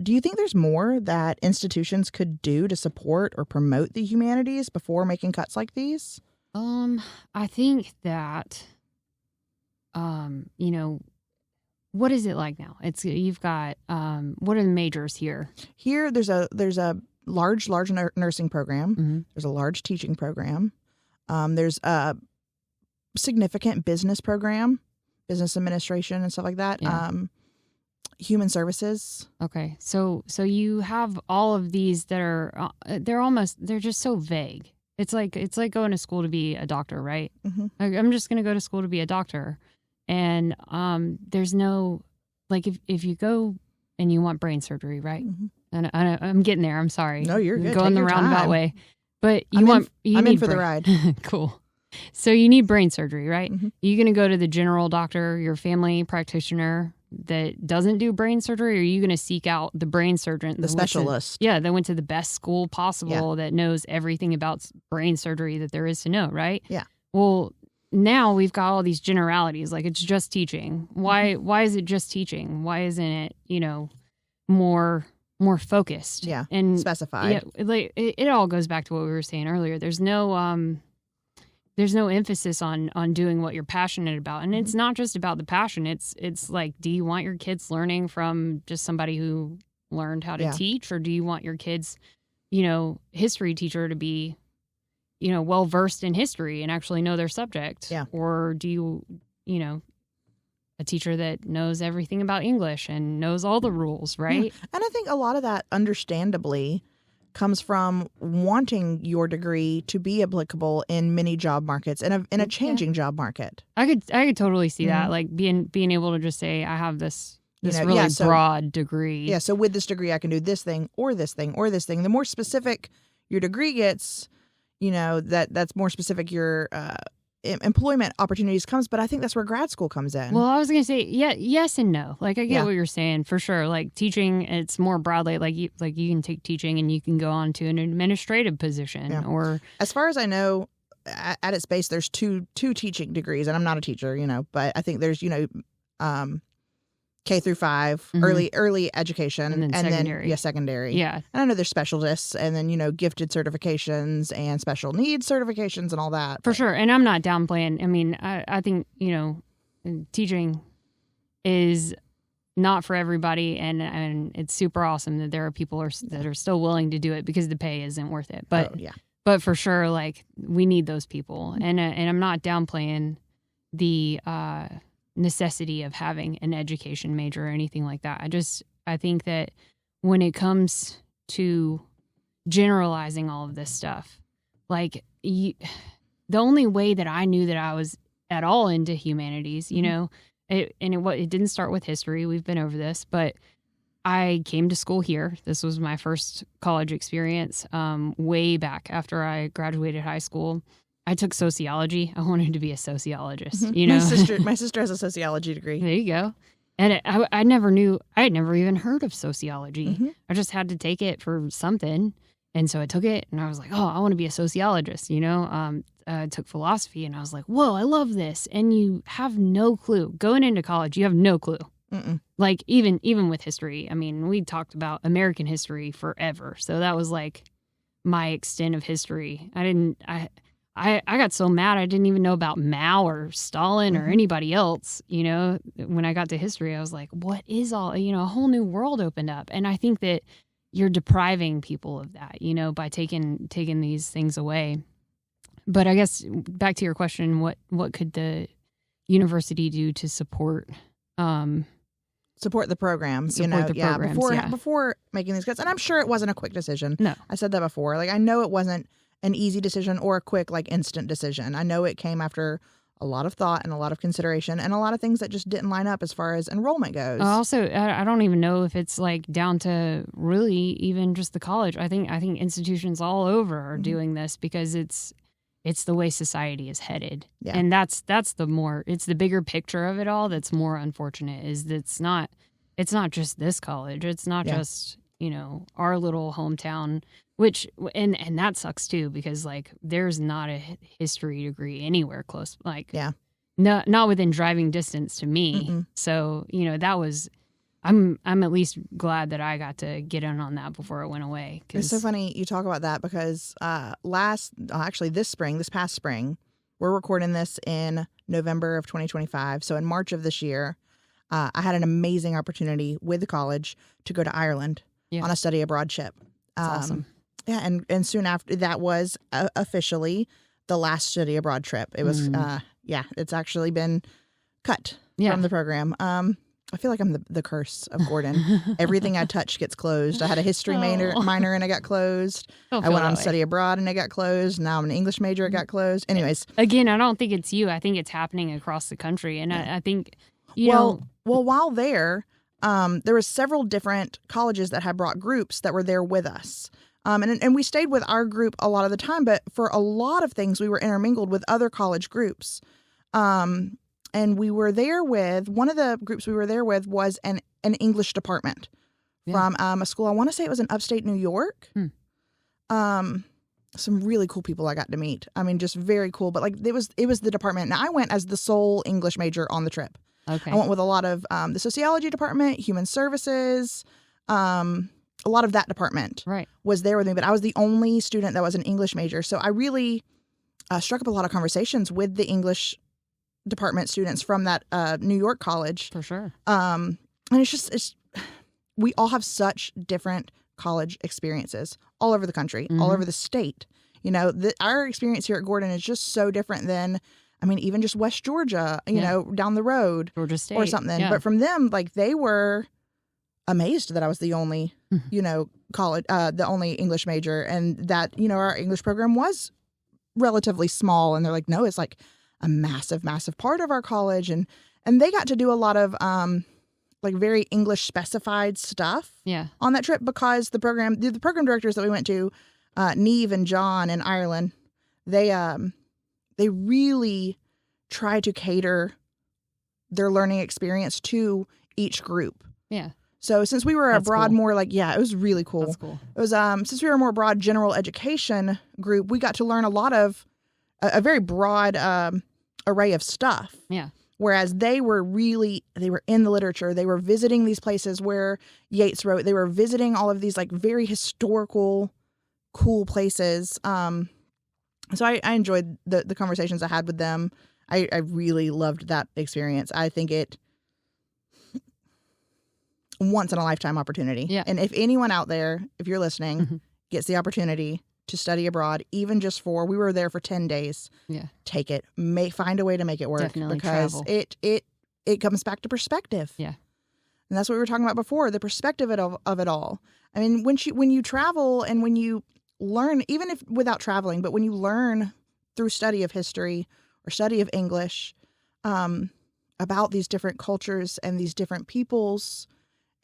Do you think there's more that institutions could do to support or promote the humanities before making cuts like these? I think that, what is it like now? You've got, what are the majors here? Here, there's a large nursing program. Mm-hmm. There's a large teaching program. There's a significant business program, business administration and stuff like that. Yeah. Human services. Okay. So you have all of these that are, they're just so vague. It's like going to school to be a doctor, right? Mm-hmm. Like, I'm just going to go to school to be a doctor. And there's no, like, if you go and you want brain surgery, right? Mm-hmm. And I'm getting there. I'm sorry. No, you're good. Going Take the your roundabout time. way. But I'm in for the ride. Cool. So you need brain surgery, right? Mm-hmm. You're going to go to the general doctor, your family practitioner that doesn't do brain surgery, or are you going to seek out the brain surgeon? The specialist. That went to the best school possible, that knows everything about brain surgery that there is to know, right? Yeah. Well, now we've got all these generalities, like it's just teaching. Why is it just teaching? Why isn't it, more focused? Yeah. And specified. Yeah, like it all goes back to what we were saying earlier. There's no emphasis on doing what you're passionate about. And it's not just about the passion. It's like, do you want your kids learning from just somebody who learned how to teach, or do you want your kids, history teacher to be, well versed in history and actually know their subject? Yeah. Or do you, a teacher that knows everything about English and knows all the rules, right? Yeah. And I think a lot of that, understandably, comes from wanting your degree to be applicable in many job markets, in a changing job market. I could totally see that, like being able to just say, I have this really broad degree. Yeah, so with this degree I can do this thing or this thing or this thing. The more specific your degree gets, that's more specific your employment opportunities comes. But I think that's where grad school comes in. Well, I was going to say, yes and no. Like, I get what you're saying for sure. Like teaching, it's more broadly. Like you can take teaching and you can go on to an administrative position. Yeah. Or as far as I know, at its base, there's two teaching degrees, and I'm not a teacher, but I think there's K through 5, early education, and then secondary. Secondary. Yeah. And I know there's specialists, and then gifted certifications and special needs certifications and all that. For sure. And I'm not downplaying. I mean, I think teaching is not for everybody, and it's super awesome that there are people that are still willing to do it because the pay isn't worth it. But but for sure, like, we need those people, and I'm not downplaying the necessity of having an education major or anything like that. I think that when it comes to generalizing all of this stuff, like, the only way that I knew that I was at all into humanities, it didn't start with history. We've been over this, but I came to school here. This was my first college experience way back after I graduated high school. I took sociology. I wanted to be a sociologist, My sister has a sociology degree. There you go. And I never knew, I had never even heard of sociology. I just had to take it for something. And so I took it and I was like, oh, I want to be a sociologist, I took philosophy and I was like, whoa, I love this. And you have no clue. Going into college, you have no clue. Like, even with history, I mean, we talked about American history forever. So that was like my extent of history. I got so mad I didn't even know about Mao or Stalin or anybody else. When I got to history, I was like, what is all, a whole new world opened up. And I think that you're depriving people of that, by taking these things away. But I guess back to your question, what could the university do to support the program? Before making these cuts. And I'm sure it wasn't a quick decision. No, I said that before. Like, I know it wasn't an easy decision or a quick, like, instant decision. I know it came after a lot of thought and a lot of consideration and a lot of things that just didn't line up as far as enrollment goes. Also, I don't even know if it's like down to really even just the college. I think institutions all over are doing this because it's the way society is headed. Yeah. And it's the bigger picture of it all that's more unfortunate, is that it's not just this college. It's not just, our little hometown, and that sucks too, because, like, there's not a history degree anywhere close. Like, not within driving distance to me. So, that was, I'm at least glad that I got to get in on that before it went away. It's so funny you talk about that because this past spring, we're recording this in November of 2025. So in March of this year, I had an amazing opportunity with the college to go to Ireland on a study abroad trip. That's awesome. Yeah, and soon after that was officially the last study abroad trip. It was, it's actually been cut from the program. I feel like I'm the curse of Gordon. Everything I touch gets closed. I had a history minor and it got closed. I went on study abroad and it got closed. Now I'm an English major, it got closed. Anyways. Again, I don't think it's you. I think it's happening across the country. And I think, Well, while there were several different colleges that had brought groups that were there with us. And we stayed with our group a lot of the time, but for a lot of things, we were intermingled with other college groups. And we were there with, one of the groups we were there with was an English department from a school. I want to say it was in upstate New York. Some really cool people I got to meet. I mean, just very cool. But, like, it was the department. Now, I went as the sole English major on the trip. Okay. I went with a lot of the sociology department, human services, a lot of that department was there with me. But I was the only student that was an English major. So I really struck up a lot of conversations with the English department students from that New York college. For sure. And we all have such different college experiences all over the country, all over the state. Our experience here at Gordon is just so different than, I mean, even just West Georgia, down the road. Georgia State. Or something. Yeah. But from them, like, they were amazed that I was the only, college, the only English major, and that, our English program was relatively small. And they're like, no, it's like a massive, massive part of our college. And they got to do a lot of, like, very English specified stuff on that trip, because the program directors that we went to, Neve and John in Ireland, they really try to cater their learning experience to each group. Yeah. So since we were a broad, more like, it was really cool. That's cool. It was, since we were a more broad general education group, we got to learn a lot of, a very broad array of stuff. Yeah. Whereas they were in the literature. They were visiting these places where Yeats wrote. They were visiting all of these like very historical, cool places. So I enjoyed the conversations I had with them. I really loved that experience. I think it once in a lifetime opportunity. Yeah. And if anyone out there, if you're listening, gets the opportunity to study abroad, even just we were there for 10 days. Yeah. Take it. Find a way to make it work. Definitely because travel. it comes back to perspective. Yeah. And that's what we were talking about before, the perspective of it all. I mean, when you travel and when you learn, even if without traveling, but when you learn through study of history or study of English about these different cultures and these different peoples,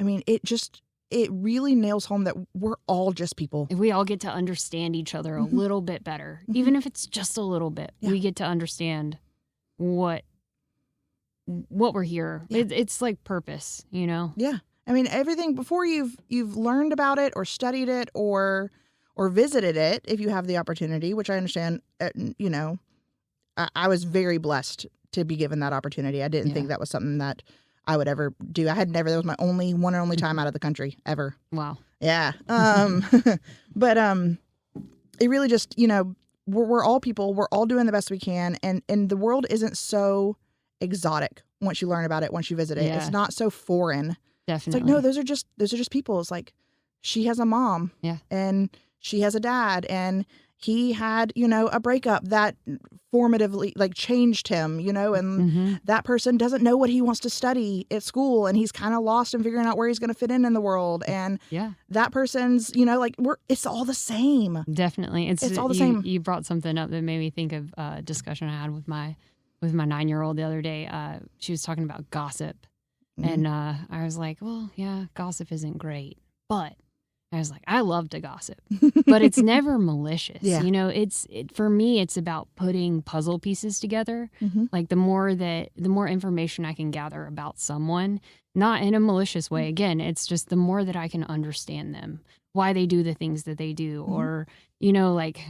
I mean, it really nails home that we're all just people. If we all get to understand each other a little bit better, even if it's just a little bit, we get to understand what we're here. Yeah. It's like purpose, you know? Yeah. I mean, everything before you've learned about it or studied it or visited it, if you have the opportunity, which I understand, you know, I was very blessed to be given that opportunity. I didn't think that was something that I would ever do. That was my one and only time out of the country ever. Wow. Yeah. But it really just, you know, we're all people. We're all doing the best we can. And the world isn't so exotic once you learn about it, once you visit it. Yeah. It's not so foreign. Definitely. It's like, no, those are just people. It's like she has a mom. Yeah. And she has a dad. And he had, you know, a breakup that formatively like changed him, you know, and that person doesn't know what he wants to study at school, and he's kind of lost in figuring out where he's going to fit in the world. And that person's, you know, like it's all the same. Definitely. It's all the same. You brought something up that made me think of a discussion I had with my 9-year-old the other day. She was talking about gossip. And I was like, well, yeah, gossip isn't great, but I was like, I love to gossip, but it's never malicious. Yeah. You know, for me, it's about putting puzzle pieces together. Like the more information I can gather about someone, not in a malicious way. Again, it's just the more that I can understand them, why they do the things that they do, or, you know, like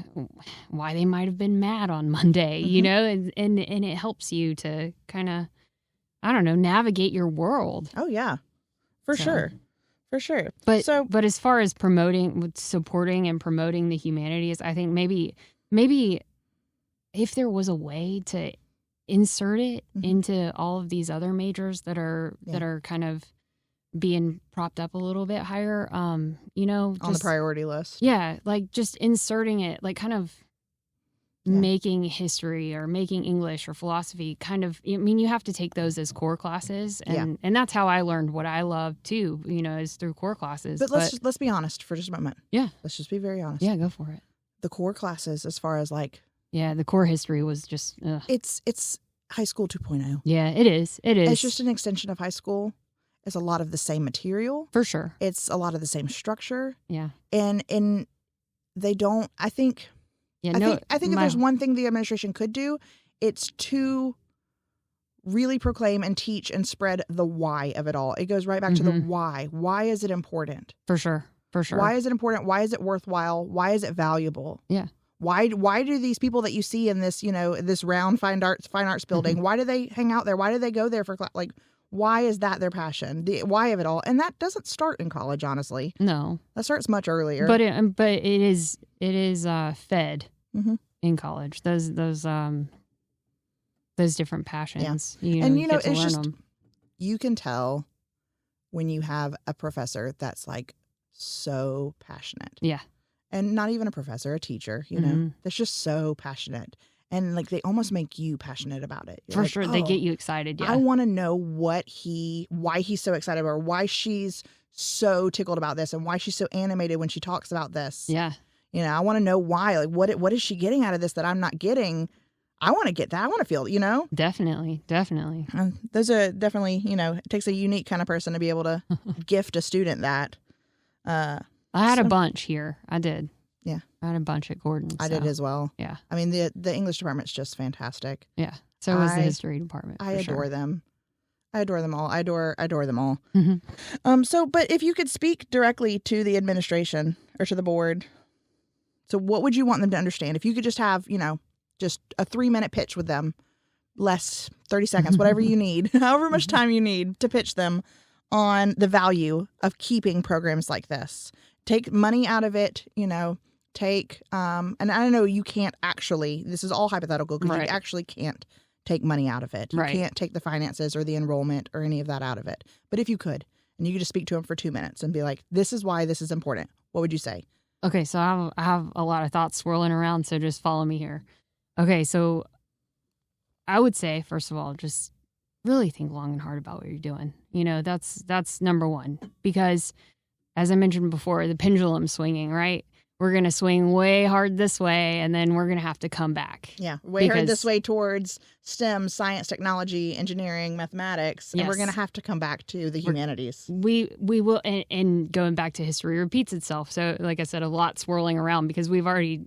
why they might have been mad on Monday, you know, and it helps you to kind of, I don't know, navigate your world. Oh yeah, for sure. For sure. But as far as supporting and promoting the humanities, I think maybe if there was a way to insert it into all of these other majors that are kind of being propped up a little bit higher, you know, on the priority list. Yeah, like just inserting it, like kind of making history or making English or philosophy kind of, I mean, you have to take those as core classes. And that's how I learned what I love too, you know, is through core classes. But let's be honest for just a moment. Yeah. Let's just be very honest. Yeah, go for it. The core classes, as far as like. Yeah, the core history was just. Ugh. It's high school 2.0. Yeah, it is. It's just an extension of high school. It's a lot of the same material. For sure. It's a lot of the same structure. Yeah. And they don't, I think. Yeah, I think if there's one thing the administration could do, it's to really proclaim and teach and spread the why of it all. It goes right back to the why. Why is it important? For sure. For sure. Why is it important? Why is it worthwhile? Why is it valuable? Yeah. Why do these people that you see in this, you know, this round fine arts building, why do they hang out there? Why do they go there for like, why is that their passion? The why of it all. And that doesn't start in college, honestly. No. That starts much earlier. But it is fed in college. Those different passions. Yeah. And you know, it's just you can tell when you have a professor that's like so passionate. Yeah. And not even a professor, a teacher, you know, that's just so passionate. And like they almost make you passionate about it. You're For like, sure. They get you excited. Yeah. I want to know why he's so excited about, or why she's so tickled about this, and why she's so animated when she talks about this. Yeah. You know, I want to know why. Like, what is she getting out of this that I'm not getting? I want to get that. I want to feel, you know? Definitely. Those are definitely, you know, it takes a unique kind of person to be able to gift a student that. I had a bunch here. I did. Yeah. I had a bunch at Gordon. I did as well. Yeah. I mean, the English department's just fantastic. Yeah. So was the history department. I adore them. I adore them all. I adore them all. But if you could speak directly to the administration or to the board, so what would you want them to understand? If you could just have, you know, just a 3-minute pitch with them, less, 30 seconds, whatever you need, however much time you need to pitch them on the value of keeping programs like this. Take money out of it, take, and I know you can't actually, this is all hypothetical because Right. you actually can't take money out of it. You Right. can't take the finances or the enrollment or any of that out of it. But if you could, and you could just speak to them for 2 minutes and be like, this is why this is important, what would you say? Okay, so I have a lot of thoughts swirling around, so just follow me here. Okay, so I would say, first of all, just really think long and hard about what you're doing. That's number one. Because, as I mentioned before, the pendulum swinging, right? We're going to swing way hard this way, and then we're going to have to come back. Yeah, way hard this way towards STEM, science, technology, engineering, mathematics, and we're going to have to come back to the humanities. We will, and going back to history repeats itself. So, like I said, a lot swirling around because we've already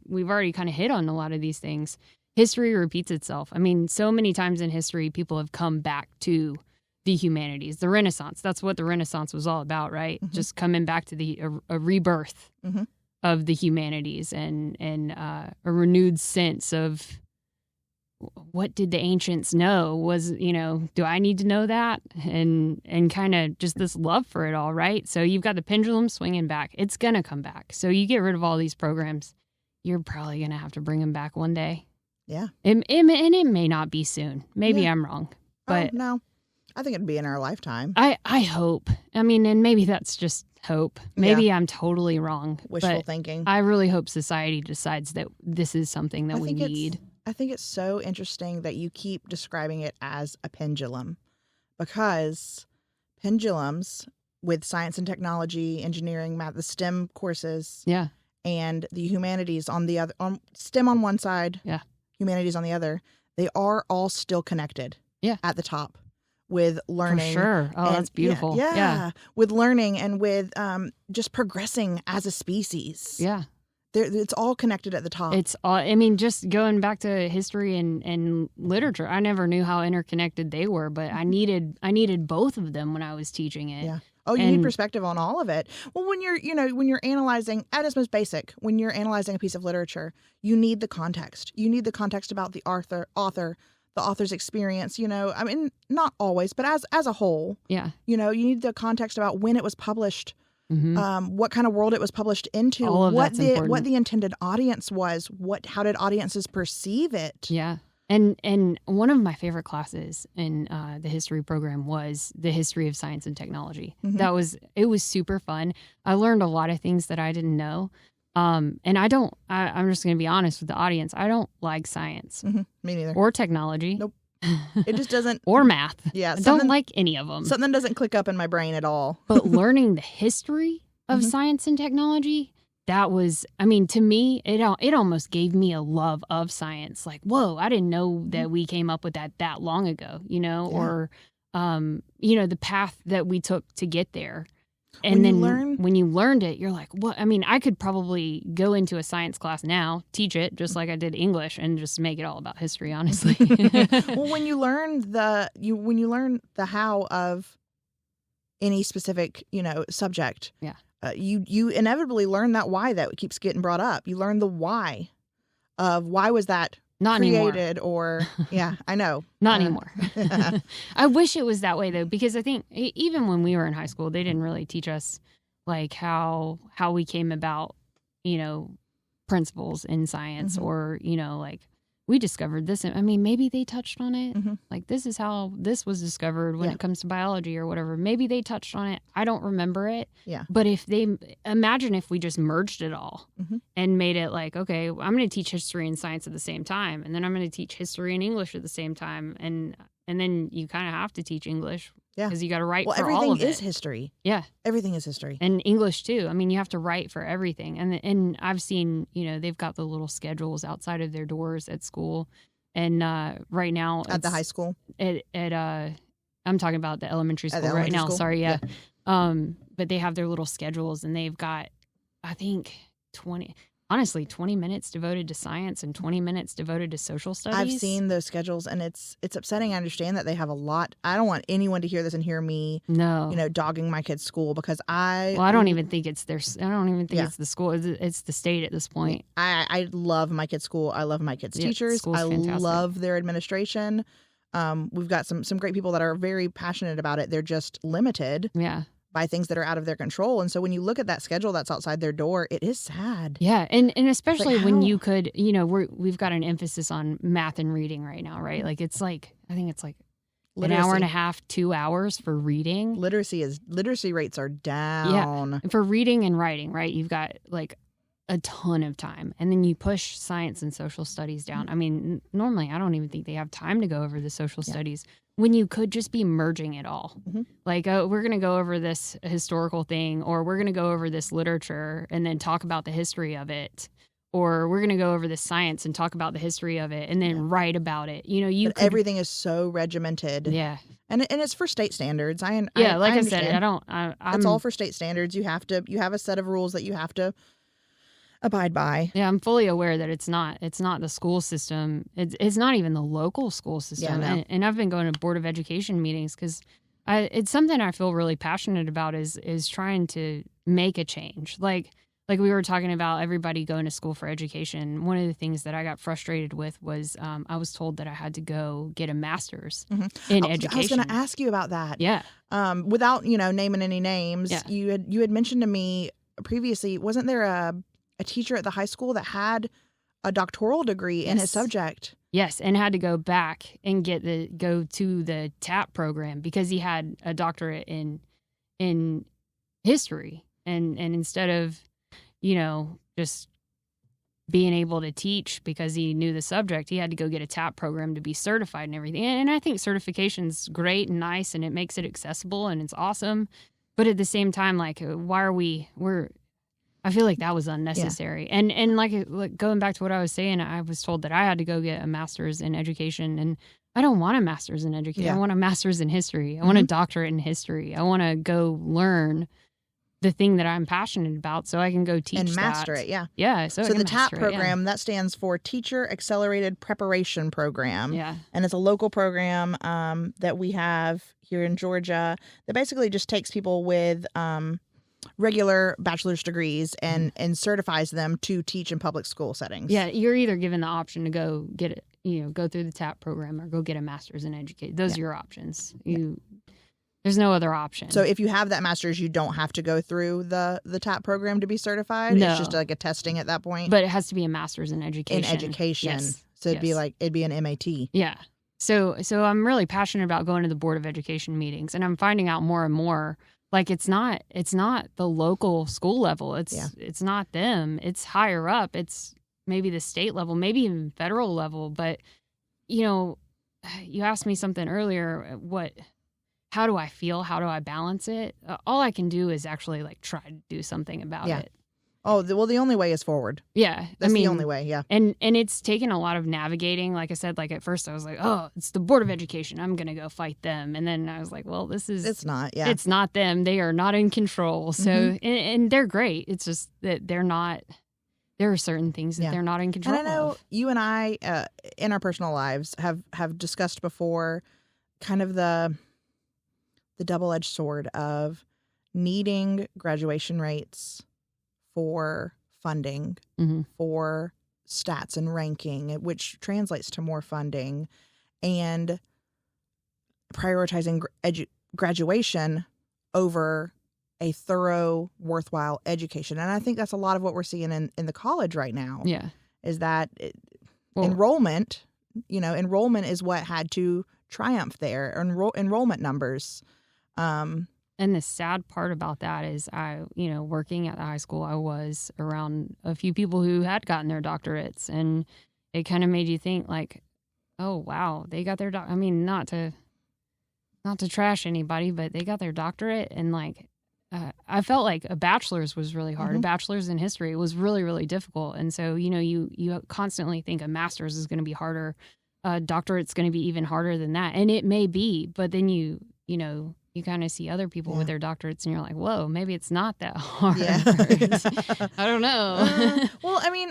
kind of hit on a lot of these things. History repeats itself. I mean, so many times in history, people have come back to the humanities, the Renaissance. That's what the Renaissance was all about, right? Mm-hmm. Just coming back to a rebirth mm-hmm. of the humanities and a renewed sense of what did the ancients know? Was, do I need to know that? And kind of just this love for it all, right? So you've got the pendulum swinging back. It's going to come back. So you get rid of all these programs. You're probably going to have to bring them back one day. Yeah. And it may not be soon. Maybe I'm wrong. But no, I think it'd be in our lifetime. I hope. I mean, and maybe that's just hope. Maybe I'm totally wrong. Wishful thinking. I really hope society decides that this is something that we need. I think it's so interesting that you keep describing it as a pendulum, because pendulums with science and technology, engineering, math, the STEM courses, and the humanities on the other, STEM on one side, humanities on the other, they are all still connected at the top with learning. For sure. Oh, that's beautiful. Yeah. With learning and with just progressing as a species. Yeah. It's all connected at the top. It's all, I mean, just going back to history and literature, I never knew how interconnected they were, but I needed both of them when I was teaching it. Yeah. Oh, you need perspective on all of it. Well, when you're analyzing, at its most basic, when you're analyzing a piece of literature, you need the context. You need the context about the author, the author's experience, I mean, not always, but as a whole. Yeah. You need the context about when it was published, what kind of world it was published into, all of what the intended audience was, how did audiences perceive it. Yeah. And one of my favorite classes in the history program was the history of science and technology. Mm-hmm. It was super fun. I learned a lot of things that I didn't know. And I'm just going to be honest with the audience. I don't like science. Mm-hmm. Me neither. Or technology. Nope. It just doesn't. Or math. Yeah. I don't like any of them. Something doesn't click up in my brain at all. But learning the history of science and technology, that was, I mean, to me, it almost gave me a love of science. Like, whoa, I didn't know that we came up with that long ago, or, the path that we took to get there. And when you learned it, you're like, what? I mean, I could probably go into a science class now, teach it just like I did English, and just make it all about history, honestly. Well, when you learn the how of any specific, subject, you inevitably learn that why that keeps getting brought up. You learn the why of why was that not created anymore. Or I know. Not anymore. I wish it was that way though, because I think even when we were in high school, they didn't really teach us like how we came about, principles in science or, like we discovered this. I mean, maybe they touched on it. Like this is how this was discovered when it comes to biology or whatever. Maybe they touched on it. I don't remember it. Yeah. But imagine if we just merged it all and made it like, okay, I'm going to teach history and science at the same time. And then I'm going to teach history and English at the same time. And then you kind of have to teach English. Yeah. Because you got to write for all of it. Well, everything is history. Yeah. Everything is history. And English, too. I mean, you have to write for everything. And I've seen, they've got the little schedules outside of their doors at school. And right now... At the high school? I'm talking about the elementary school right now. Sorry, yeah. But they have their little schedules, and they've got, I think, 20 minutes devoted to science and 20 minutes devoted to social studies. I've seen those schedules, and it's upsetting. I understand that they have a lot. I don't want anyone to hear this and hear me, dogging my kid's school, because I don't even think it's their. I don't even think it's the school. It's the state at this point. I love my kid's school. I love my kids' teachers. I love their administration. We've got some great people that are very passionate about it. They're just limited by things that are out of their control. And so when you look at that schedule that's outside their door, it is sad. Yeah. And especially Like when how- you could, we've got an emphasis on math and reading right now, right? Like I think it's like an hour and a half, 2 hours for reading. Literacy rates are down. Yeah. And for reading and writing, right? You've got like a ton of time. And then you push science and social studies down. I mean, normally I don't even think they have time to go over the social studies when you could just be merging it all. Mm-hmm. Like, we're going to go over this historical thing, or we're going to go over this literature and then talk about the history of it. Or we're going to go over this science and talk about the history of it and then write about it. Everything is so regimented. Yeah. And it's for state standards. Like I said, it's all for state standards. You have a set of rules that you have to abide by. Yeah, I'm fully aware that it's not the school system. It's not even the local school system. Yeah, no. And I've been going to Board of Education meetings because it's something I feel really passionate about is trying to make a change. Like we were talking about everybody going to school for education. One of the things that I got frustrated with was I was told that I had to go get a master's in education. I was going to ask you about that. Yeah. Without naming any names, you had mentioned to me previously. Wasn't there a teacher at the high school that had a doctoral degree in his subject? Yes, and had to go back and go to the TAP program because he had a doctorate in history, and instead of just being able to teach because he knew the subject, he had to go get a TAP program to be certified and everything. And I think certification's great and nice, and it makes it accessible and it's awesome. But at the same time, like, why are I feel like that was unnecessary. Yeah. And like going back to what I was saying, I was told that I had to go get a master's in education, and I don't want a master's in education. Yeah. I want a master's in history. I want a doctorate in history. I want to go learn the thing that I'm passionate about so I can go teach and master that. It. Yeah. Yeah. So the TAP program, that stands for Teacher Accelerated Preparation Program. Yeah. And it's a local program that we have here in Georgia that basically just takes people with regular bachelor's degrees and certifies them to teach in public school settings. Yeah, you're either given the option to go get it, go through the TAP program or go get a master's in education. Those are your options. There's no other option. So if you have that master's, you don't have to go through the TAP program to be certified. No. It's just like a testing at that point. But it has to be a master's in education. In education. Yes. So it'd be an MAT. Yeah. So I'm really passionate about going to the Board of Education meetings, and I'm finding out more and more. Like it's not the local school level. It's not them. It's higher up. It's maybe the state level, maybe even federal level. But you asked me something earlier. How do I feel? How do I balance it? All I can do is actually like try to do something about it. Oh, the only way is forward. Yeah. That's the only way, yeah. And it's taken a lot of navigating. Like I said, like at first I was like, oh, it's the Board of Education. I'm going to go fight them. And then I was like, well, it's not them. They are not in control. So, and they're great. It's just that there are certain things that they're not in control of. And I know you and I, in our personal lives, have discussed before kind of the double-edged sword of needing graduation rates for funding, for stats and ranking, which translates to more funding, and prioritizing graduation over a thorough, worthwhile education. And I think that's a lot of what we're seeing in the college right now. Yeah. Is that enrollment is what had to triumph there, enrollment numbers. And the sad part about that is working at the high school, I was around a few people who had gotten their doctorates, and it kind of made you think like, oh, wow, they got their I mean, not to trash anybody, but they got their doctorate. And like, I felt like a bachelor's was really hard. A bachelor's in history was really, really difficult. And so, you constantly think a master's is going to be harder. A doctorate's going to be even harder than that. And it may be, but then you kind of see other people with their doctorates and you're like, whoa, maybe it's not that hard. Yeah. I don't know. Well, I mean,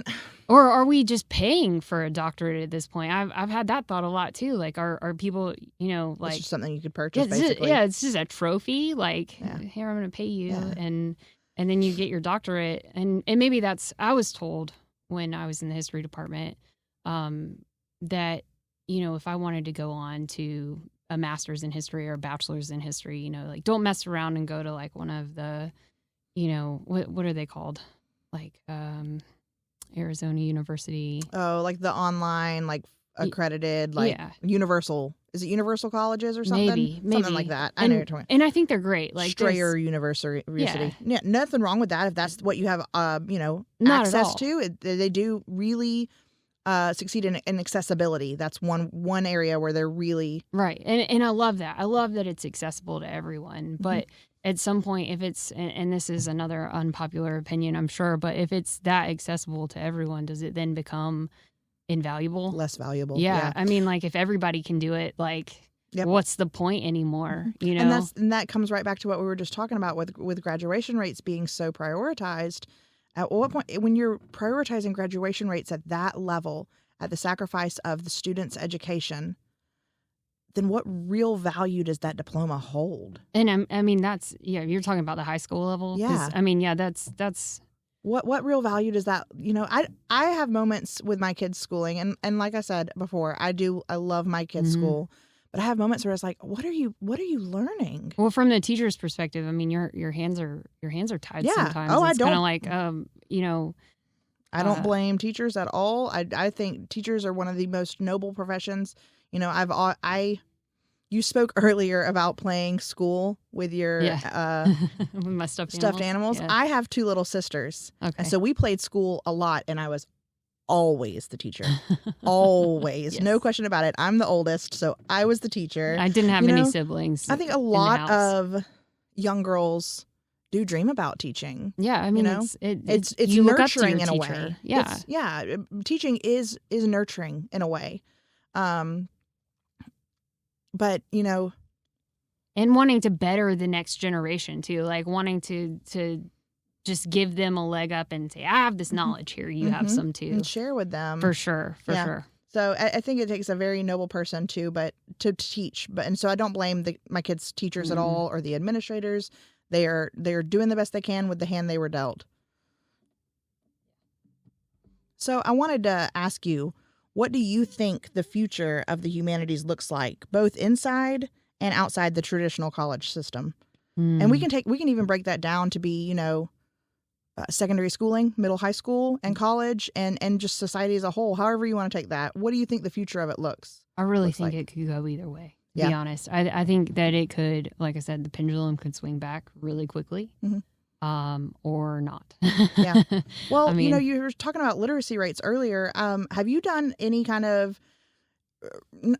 or are we just paying for a doctorate at this point? I've had that thought a lot too. Like, are people, like, it's just something you could purchase, basically. It's just a trophy. Like, here, I'm going to pay you. Yeah. And then you get your doctorate. And maybe I was told when I was in the history department, that if I wanted to go on to a master's in history or a bachelor's in history, like don't mess around and go to like one of the, what are they called? Like Arizona University. Oh, like the online, like accredited, like universal. Is it universal colleges or something? Maybe. Something like that. I know what you're talking about. And I think they're great. Like Strayer University. Yeah, nothing wrong with that if that's what you have, Not access to. They do really succeed in accessibility. That's one area where they're really right. And I love that. I love that it's accessible to everyone. But at some point, if it's, and this is another unpopular opinion, I'm sure, but if it's that accessible to everyone, does it then become invaluable? Less valuable. Yeah. I mean, like if everybody can do it, like what's the point anymore? And that comes right back to what we were just talking about with graduation rates being so prioritized. At what point, when you're prioritizing graduation rates at that level, at the sacrifice of the student's education, then what real value does that diploma hold? And I mean, you're talking about the high school level. Yeah. I mean, that's. What real value does that, I have moments with my kids' schooling, and like I said before, I love my kids' school, but I have moments where it's like, what are you learning? Well, from the teacher's perspective, I mean, your hands are tied sometimes. Oh, it's I don't kind of like, I don't blame teachers at all. I think teachers are one of the most noble professions. You spoke earlier about playing school with your with my stuffed animals. Yeah. I have 2 little sisters. Okay. And so we played school a lot, and I was always the teacher. Always. Yes. No question about it. I'm the oldest, so I was the teacher. I didn't have any siblings. I think a lot of young girls do dream about teaching. Yeah, I mean, it's you look up to nurturing your in a teacher. way. Yeah. Teaching is nurturing in a way. But, and wanting to better the next generation too, like wanting to just give them a leg up and say, I have this knowledge here. You have some too. And share with them. For sure. For sure. So I think it takes a very noble person to teach. And so I don't blame my kids' teachers at all, or the administrators. They are doing the best they can with the hand they were dealt. So I wanted to ask you, what do you think the future of the humanities looks like, both inside and outside the traditional college system? And we can even break that down to be, secondary schooling, middle high school, and college, and just society as a whole. However you want to take that. What do you think the future of it looks? I really think it could go either way, to be honest. I think that it could, like I said, the pendulum could swing back really quickly. Or not. Yeah. Well, I mean, you were talking about literacy rates earlier. Have you done any kind of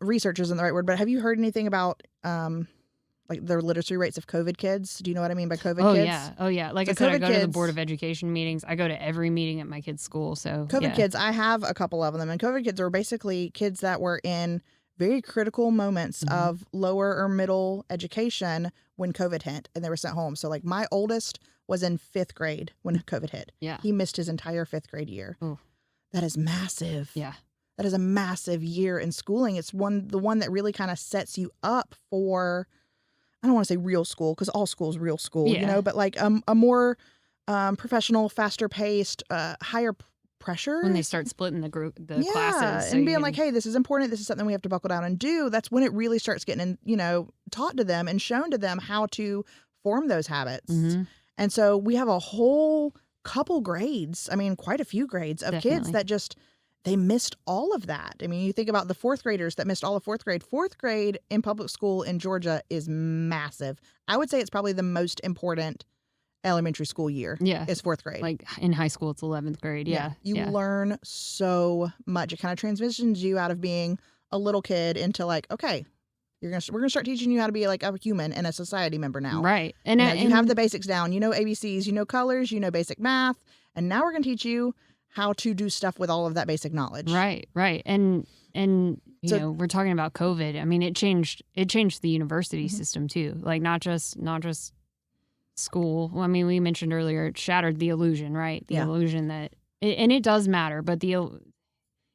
research isn't the right word, but have you heard anything about like the literacy rates of COVID kids? Do you know what I mean by COVID kids? Oh yeah. Like I said, I go to the Board of Education meetings. I go to every meeting at my kid's school. So COVID kids, I have a couple of them, and COVID kids are basically kids that were in very critical moments of lower or middle education when COVID hit, and they were sent home. So like my oldest was in 5th grade when COVID hit. Yeah. He missed his entire 5th grade year. Oh. That is massive. Yeah. That is a massive year in schooling. It's the one that really kind of sets you up for, I don't want to say real school, because all school is real school, but like a more professional, faster paced, higher pressure. When they start splitting the classes. So and being like, hey, this is important. This is something we have to buckle down and do. That's when it really starts getting, taught to them and shown to them how to form those habits. And so we have a whole couple grades, quite a few grades of kids that they missed all of that. I mean, you think about the 4th graders that missed all of 4th grade. 4th grade in public school in Georgia is massive. I would say it's probably the most important elementary school year. Yeah. Is 4th grade. Like in high school, it's 11th grade. Yeah. You learn so much. It kind of transitions you out of being a little kid into like, okay, we're gonna start teaching you how to be like a human and a society member now. Right. And you have the basics down. You know ABCs, you know colors, you know basic math, and now we're gonna teach you how to do stuff with all of that basic knowledge. Right. And we're talking about COVID. I mean, it changed the university system too. Like not just school. Well, I mean, we mentioned earlier it shattered the illusion, right? The illusion that and it does matter, but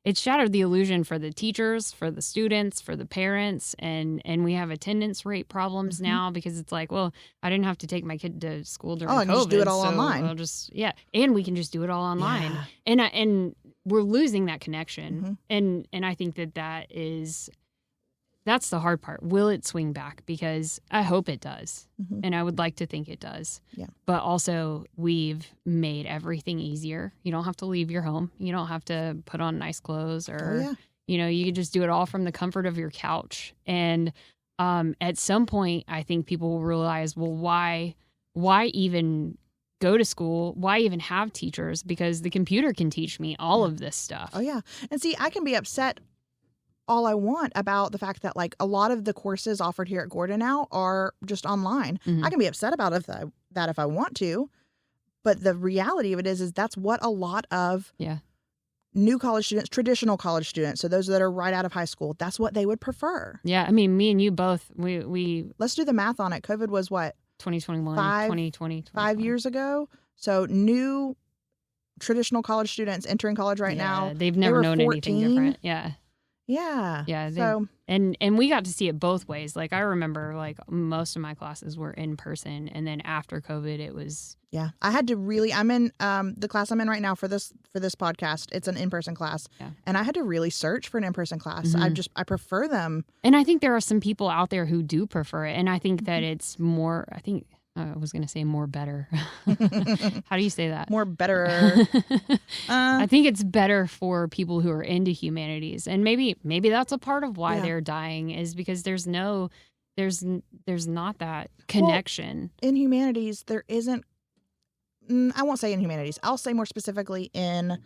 it shattered the illusion for the teachers, for the students, for the parents, and we have attendance rate problems now because it's like, well, I didn't have to take my kid to school during COVID. Just do it all online. And we can just do it all online. Yeah. And we're losing that connection. Mm-hmm. And I think that's the hard part. Will it swing back? Because I hope it does. Mm-hmm. And I would like to think it does. Yeah. But also, we've made everything easier. You don't have to leave your home. You don't have to put on nice clothes or, you can just do it all from the comfort of your couch. And at some point, I think people will realize, well, why even go to school? Why even have teachers? Because the computer can teach me all of this stuff. Oh, yeah. And see, I can be upset all I want about the fact that like a lot of the courses offered here at Gordon now are just online. Mm-hmm. I can be upset about that if I want to, but the reality of it is that's what a lot of new college students, traditional college students, so those that are right out of high school, that's what they would prefer. Yeah, I mean, me and you both, we let's do the math on it. COVID was what? 2021, 2020. 5 years ago. So new traditional college students entering college right now. They've never known 14. anything different. Yeah. Yeah. So and we got to see it both ways. Like I remember like most of my classes were in person, and then after COVID it was I had to really I'm in the class I'm in right now for this podcast. It's an in-person class. Yeah. And I had to really search for an in-person class. Mm-hmm. I prefer them. And I think there are some people out there who do prefer it, and I think that it's more I was going to say more better. How do you say that? More better. I think it's better for people who are into humanities. And maybe that's a part of why they're dying is because there's not that connection. Well, in humanities, there isn't, I won't say in humanities. I'll say more specifically in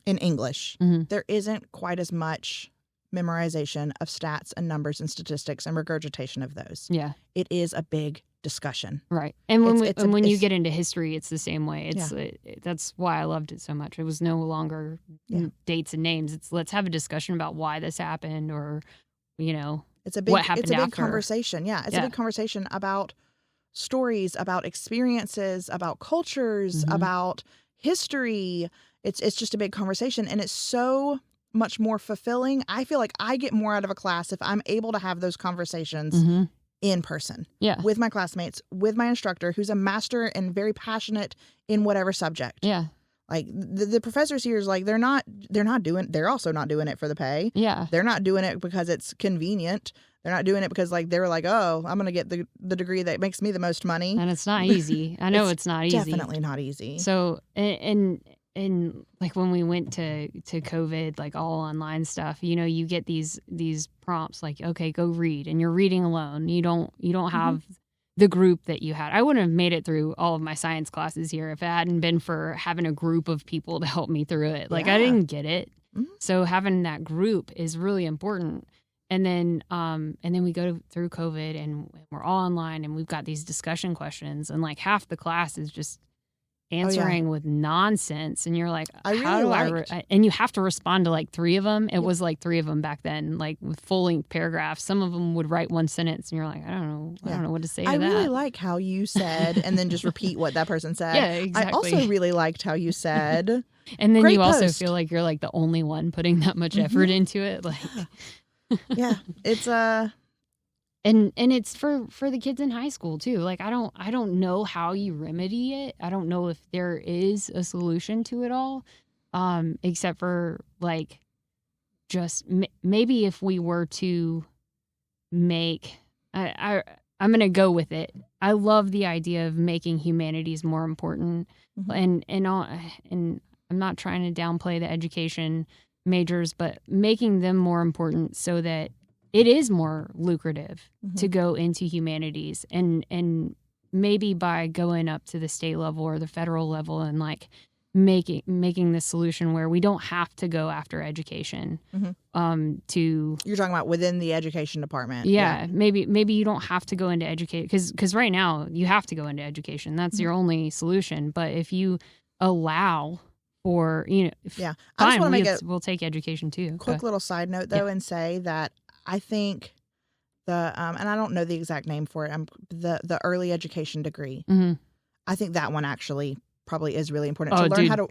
English. Mm-hmm. There isn't quite as much memorization of stats and numbers and statistics and regurgitation of those. Yeah. It is a big discussion. Right. And when you get into history, it's the same way. That's why I loved it so much. It was no longer dates and names. It's let's have a discussion about why this happened or, it's a big, what happened it's a big after. Conversation. Yeah. It's a big conversation about stories, about experiences, about cultures, about history. It's just a big conversation. And it's so much more fulfilling. I feel like I get more out of a class if I'm able to have those conversations in person with my classmates, with my instructor who's a master and very passionate in whatever subject. Yeah. Like the professors here is like, they're also not doing it for the pay. Yeah. They're not doing it because it's convenient. They're not doing it because like, they're like, oh, I'm going to get the degree that makes me the most money. And it's not easy. I know it's not easy. Definitely not easy. So, and like when we went to COVID, like all online stuff, you get these prompts like, okay, go read, and you're reading alone. You don't have the group that you had. I wouldn't have made it through all of my science classes here if it hadn't been for having a group of people to help me through it. Like I didn't get it. Mm-hmm. So having that group is really important. And then we go through COVID and we're all online and we've got these discussion questions and like half the class is just answering with nonsense, and you're like, and you have to respond to like 3 of them. It was like 3 of them back then, like with full-length paragraphs. Some of them would write 1 sentence, and you're like, I don't know what to say to that. I really like how you said, and then just repeat what that person said. Yeah, exactly. I also really liked how you said. And then Great you also post. feel like you're like the only one putting that much effort into it. Like, yeah, it's And it's for the kids in high school too. Like I don't know how you remedy it. I don't know if there is a solution to it all, except for like just maybe if we were to make. I'm gonna go with it. I love the idea of making humanities more important, and I'm not trying to downplay the education majors, but making them more important so that it is more lucrative to go into humanities, and maybe by going up to the state level or the federal level and like making the solution where we don't have to go after education. You're talking about within the education department. Yeah. Maybe you don't have to go into education because right now you have to go into education. That's your only solution. But if you allow for, I just want to we'll take education too. Quick little side note though, and say that I think and I don't know the exact name for it. The early education degree. I think that one actually probably is really important to learn how to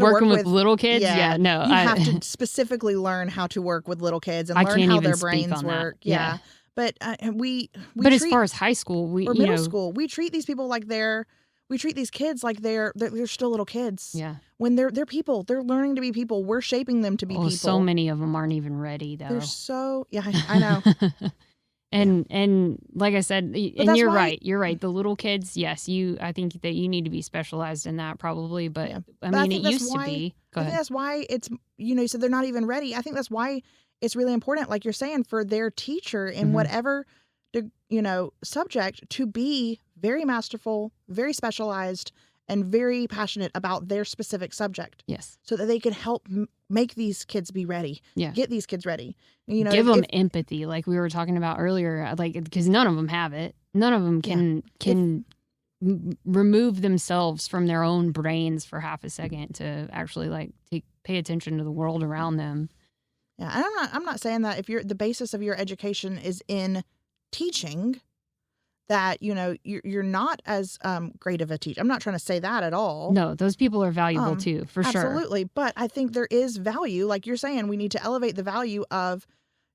working with little kids. You have to specifically learn how to work with little kids and learn how their brains work. But we as far as high school, middle school, we treat these people like we treat these kids like they're still little kids. Yeah. When they're people, they're learning to be people. We're shaping them to be people. So many of them aren't even ready though. They're so, I know. And like I said, and that's you're why- right. You're right. The little kids, yes, I think that you need to be specialized in that probably, but Yeah. I But I mean, think it that's used why- to be. Go I think ahead. that's why it's, you said they're not even ready. I think that's why it's really important, like you're saying, for their teacher in Mhm. whatever, subject to be very masterful, very specialized, and very passionate about their specific subject Yes. so that they can help make these kids be ready, Yeah. get these kids ready. Give them empathy, like we were talking about earlier, like because none of them have it. None of them can remove themselves from their own brains for half a second to actually pay attention to the world around them. Yeah, and I'm not saying that if the basis of your education is in teaching, that you're not as great of a teacher. I'm not trying to say that at all. No, those people are valuable too, for sure. Absolutely, but I think there is value, like you're saying. We need to elevate the value of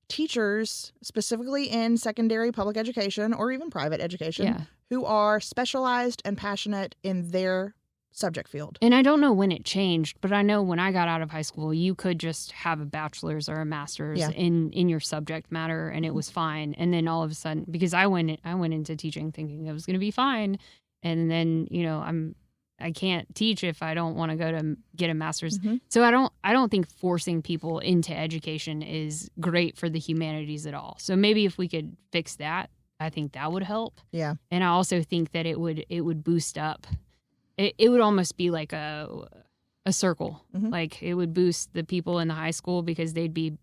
teachers, specifically in secondary public education or even private education, Yeah. who are specialized and passionate in their subject field. And I don't know when it changed, but I know when I got out of high school, you could just have a bachelor's or a master's Yeah. in your subject matter, and it was fine. And then all of a sudden, because I went into teaching thinking it was going to be fine, and then I can't teach if I don't want to go to get a master's. Mhm. So I don't think forcing people into education is great for the humanities at all. So maybe if we could fix that, I think that would help. Yeah. And I also think that it would boost up. It would almost be like a circle. Mhm. Like it would boost the people in the high school because they'd be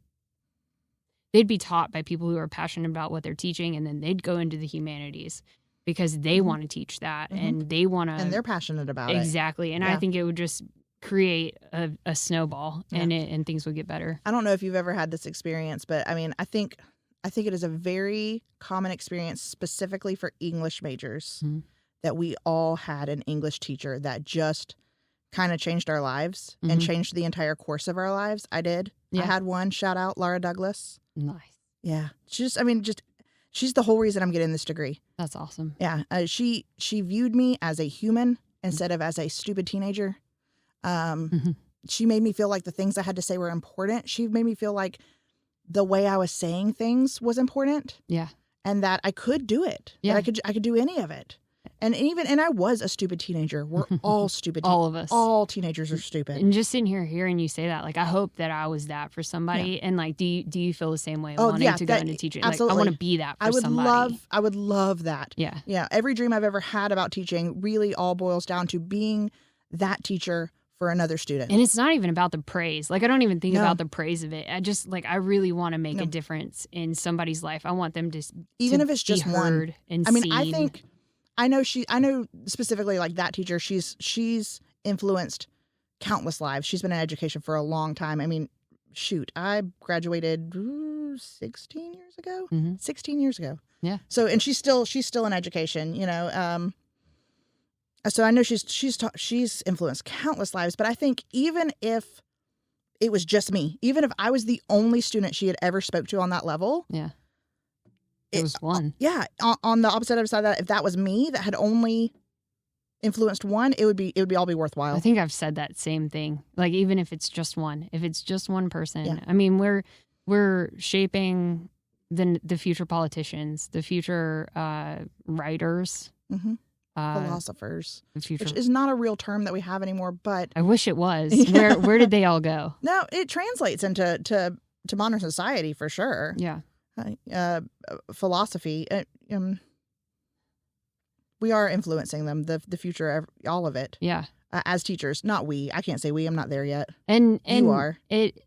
taught by people who are passionate about what they're teaching, and then they'd go into the humanities because they Mhm. want to teach that Mhm. and they want to. And they're passionate about it. Exactly. And Yeah. I think it would just create a snowball, Yeah. and things would get better. I don't know if you've ever had this experience, but I mean, I think it is a very common experience, specifically for English majors, Mhm. that we all had an English teacher that just kind of changed our lives and Mhm. changed the entire course of our lives. I did. Yeah. I had one. Shout out Laura Douglas. Nice. Yeah. She's the whole reason I'm getting this degree. That's awesome. Yeah. She viewed me as a human instead of as a stupid teenager. Mhm. She made me feel like the things I had to say were important. She made me feel like the way I was saying things was important, Yeah. and that I could do it. Yeah. That I could do any of it. And I was a stupid teenager. We're all stupid. All of us. All teenagers are stupid. And just sitting here hearing you say that, like, I hope that I was that for somebody. And like, do you feel the same way? Oh, wanting yeah, to go that- into teaching? absolutely. Like, I want to be that for I would somebody. love that. Yeah. Yeah. Every dream I've ever had about teaching really all boils down to being that teacher for another student. And it's not even about the praise. Like, I don't even think No. about the praise of it. I just, like, I really want to make No. a difference in somebody's life. I want them to Even to if it's be just one. heard and I mean, seen. I know specifically like that teacher, she's influenced countless lives. She's been in education for a long time. I mean, shoot, I graduated 16 years ago. Mhm. 16 years ago. Yeah. So, and she's still in education, so I know she's influenced countless lives, but I think even if it was just me, even if I was the only student she had ever spoke to on that level, Yeah. It was one. yeah, on the opposite side of that, if that was me that had only influenced one, it would all be worthwhile. I think I've said that same thing. Like, even if it's just one, person. Yeah. I mean, we're shaping the future politicians, the future writers, Mhm. uh, Philosophers, the future. which is not a real term that we have anymore, but I wish it was. Yeah. Where did they all go? no, it translates into to modern society for sure. Yeah. Philosophy. We are influencing them, the future, all of it, Yeah. as teachers. Not we. I can't say we. I'm not there yet. And You are. It.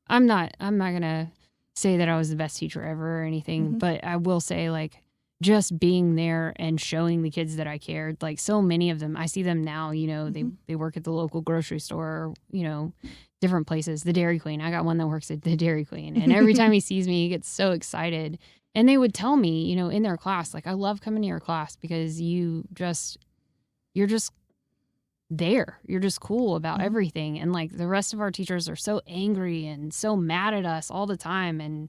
I'm not gonna say that I was the best teacher ever or anything, Mhm. but I will say, like, just being there and showing the kids that I cared. Like, so many of them, I see them now. Mhm. They work at the local grocery store. Different places. The Dairy Queen. I got one that works at the Dairy Queen, and every time he sees me, he gets so excited. And they would tell me, in their class, like, I love coming to your class because you're just there. You're just cool about Mhm. everything. And like, the rest of our teachers are so angry and so mad at us all the time. And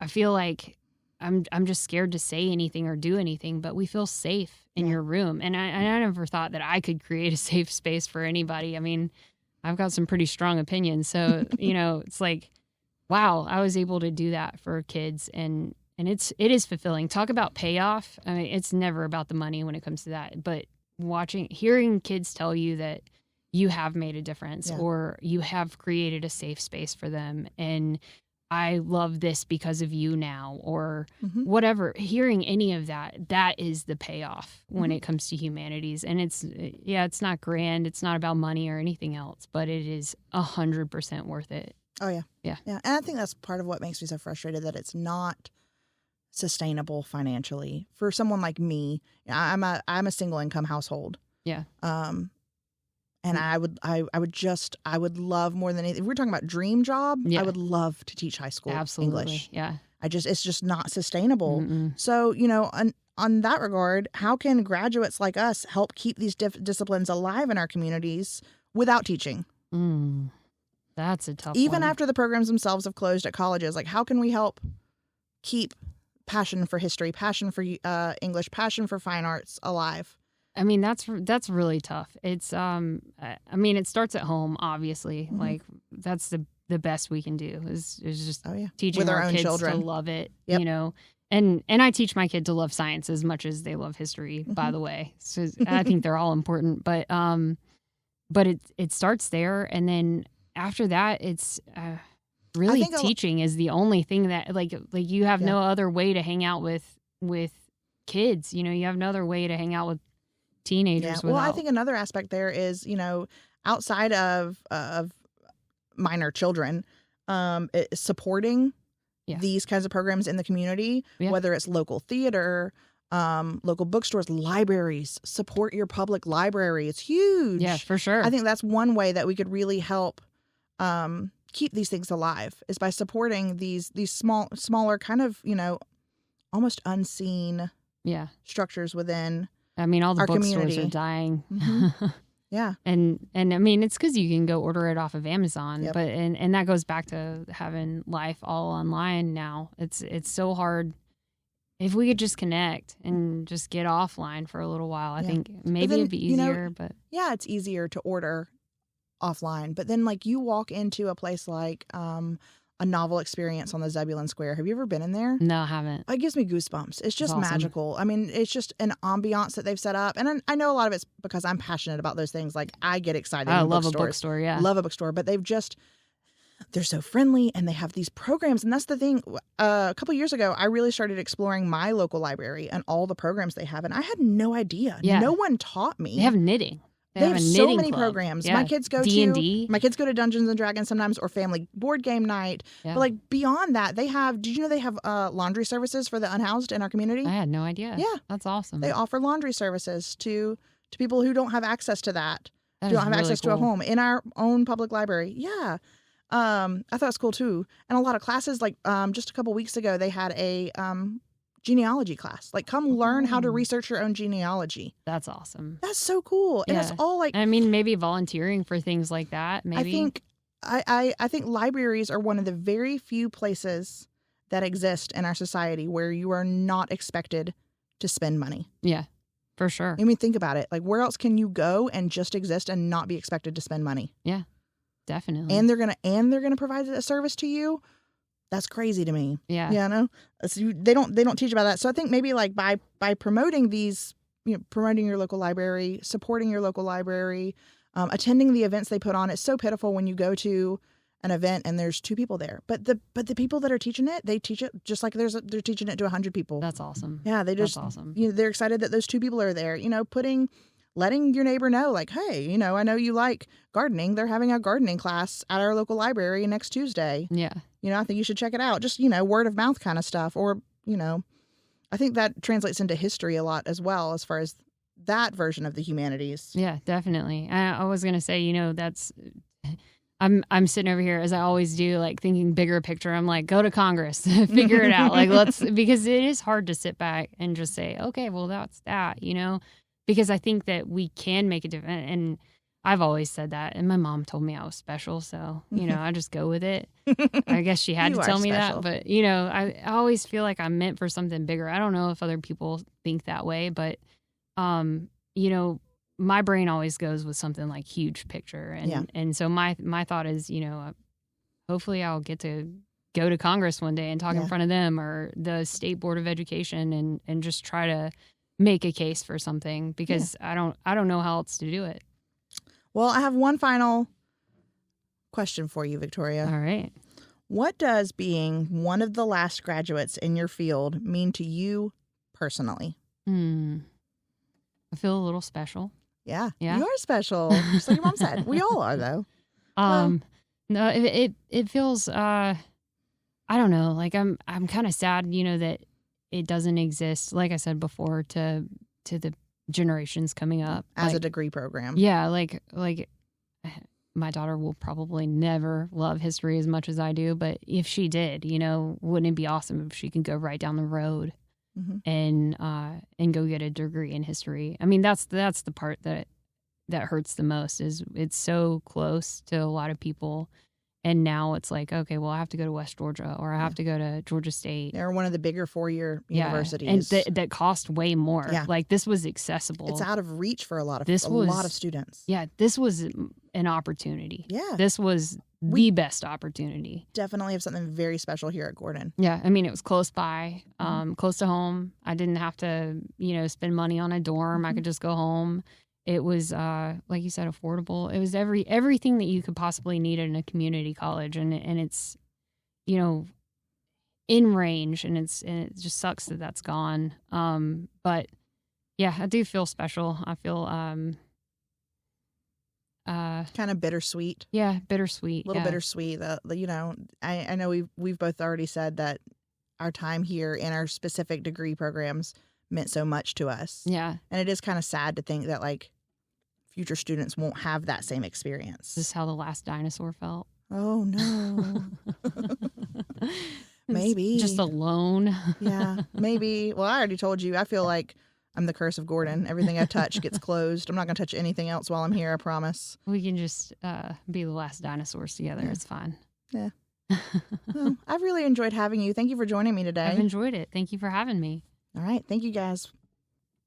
I feel like I'm just scared to say anything or do anything, but we feel safe in your room. And I never thought that I could create a safe space for anybody. I mean, I've got some pretty strong opinions. So, it's like, wow, I was able to do that for kids, and it is fulfilling. Talk about payoff. I mean, it's never about the money when it comes to that, but hearing kids tell you that you have made a difference or you have created a safe space for them, and I love this because of you now, or whatever, hearing any of that is the payoff when it comes to humanities. And it's not grand. It's not about money or anything else, but it is 100% worth it. Oh, yeah. Yeah. Yeah. And I think that's part of what makes me so frustrated, that it's not sustainable financially for someone like me. I'm a single income household. Yeah. And I would love more than anything. If we're talking about dream job, I would love to teach high school English. Yeah. It's just not sustainable. Mm-mm. So, on that regard, how can graduates like us help keep these disciplines alive in our communities without teaching? That's a tough Even one. after the programs themselves have closed at colleges, like, how can we help keep passion for history, passion for English, passion for fine arts alive? I mean, that's really tough. It's it starts at home, obviously. Like, that's the best we can do is just teaching with our own kids children to love it. And I teach my kid to love science as much as they love history, by the way. So I think they're all important, but it starts there, and then after that, it's really teaching is the only thing that like you have no other way to hang out with kids. You have no other way to hang out with teenagers. Well, I think another aspect there is, outside of minor children, supporting these kinds of programs in the community, whether it's local theater, local bookstores, libraries. Support your public library. It's huge. Yeah, for sure. I think that's one way that we could really help keep these things alive, is by supporting these smaller kind of, almost unseen structures within all the our bookstores community are dying. Yeah. And it's because you can go order it off of Amazon, but and that goes back to having life all online now. It's so hard. If we could just connect and just get offline for a little while, I think maybe it'd be easier. But it's easier to order offline. But then, like, you walk into a place like a novel experience on the Zebulon Square. Have you ever been in there? No, I haven't. It gives me goosebumps. It's just awesome. Magical. I mean, it's just an ambiance that they've set up. And I know a lot of it's because I'm passionate about those things. Like, I get excited. I love a bookstore, Love a bookstore. But they're so friendly, and they have these programs. And that's the thing. A couple years ago, I really started exploring my local library and all the programs they have. And I had no idea. Yeah. No one taught me. They have knitting. They have so many club. programs. Yeah. My kids go D&D. My kids go to Dungeons and Dragons sometimes, or family board game night. Yeah. But like beyond that, did you know they have laundry services for the unhoused in our community? I had no idea. Yeah. That's awesome. They offer laundry services to people who don't have access to that. That who don't is have really access to a cool. home in our own public library. Yeah. I thought it was cool too. And a lot of classes, like just a couple weeks ago, they had a genealogy class. Like, come learn how to research your own genealogy. That's awesome. That's so cool. And it's all like, I mean, maybe volunteering for things like that. Maybe I think libraries are one of the very few places that exist in our society where you are not expected to spend money. Yeah, for sure. I mean, think about it. Like, where else can you go and just exist and not be expected to spend money? Yeah, definitely. And they're gonna provide a service to you. That's crazy to me. Yeah. Yeah, no, they don't teach about that. So I think maybe like by promoting these, promoting your local library, supporting your local library, attending the events they put on. It's so pitiful when you go to an event and there's 2 people there, but the people that are teaching it, they teach it just like they're teaching it to 100 people. That's awesome. Yeah, That's awesome. They're excited that those 2 people are there. Letting your neighbor know, like, hey, I know you like gardening. They're having a gardening class at our local library next Tuesday. Yeah. I think you should check it out. Just, word of mouth kind of stuff. Or, I think that translates into history a lot as well, as far as that version of the humanities. Yeah, definitely. I was going to say, that's, I'm sitting over here as I always do, like thinking bigger picture. I'm like, go to Congress, figure it out. Like, because it is hard to sit back and just say, okay, well, that's that, because I think that we can make a difference. And I've always said that, and my mom told me I was special, so I just go with it. I guess she had You to are tell me special. that, but I always feel like I'm meant for something bigger. I don't know if other people think that way, but my brain always goes with something like huge picture, and so my thought is, hopefully I'll get to go to Congress one day and talk in front of them or the State Board of Education and just try to make a case for something, because I don't know how else to do it. Well, I have one final question for you, Victoria. All right. What does being one of the last graduates in your field mean to you personally? I feel a little special. Yeah. Yeah. You are special. Just like your mom said. We all are, though. No, it feels I don't know, like I'm kind of sad, that it doesn't exist, like I said before, to the generations coming up As a degree program. Yeah, like my daughter will probably never love history as much as I do, but if she did, wouldn't it be awesome if she could go right down the road and go get a degree in history? I mean, that's the part that hurts the most, is it's so close to a lot of people. And now it's like, okay, well, I have to go to West Georgia, or I have to go to Georgia State. They're one of the bigger 4-year universities. And that cost way more. Yeah. Like, this was accessible. It's out of reach for a lot of students. Yeah, this was an opportunity. Yeah. This was the best opportunity. Definitely have something very special here at Gordon. Yeah, I mean, it was close by, close to home. I didn't have to, spend money on a dorm. I could just go home. It was, like you said, affordable. It was everything that you could possibly need in a community college, and it's, in range, and it just sucks that that's gone. But yeah, I do feel special. I feel kind of bittersweet. Yeah, bittersweet. A little bittersweet. I know we've both already said that our time here in our specific degree programs meant so much to us. Yeah. And it is kind of sad to think that, like, future students won't have that same experience. This is how the last dinosaur felt. Oh, no. Maybe. Just alone. Yeah, maybe. Well, I already told you. I feel like I'm the curse of Gordon. Everything I touch gets closed. I'm not going to touch anything else while I'm here, I promise. We can just be the last dinosaurs together. Yeah. It's fine. Yeah. Well, I've really enjoyed having you. Thank you for joining me today. I've enjoyed it. Thank you for having me. All right. Thank you, guys.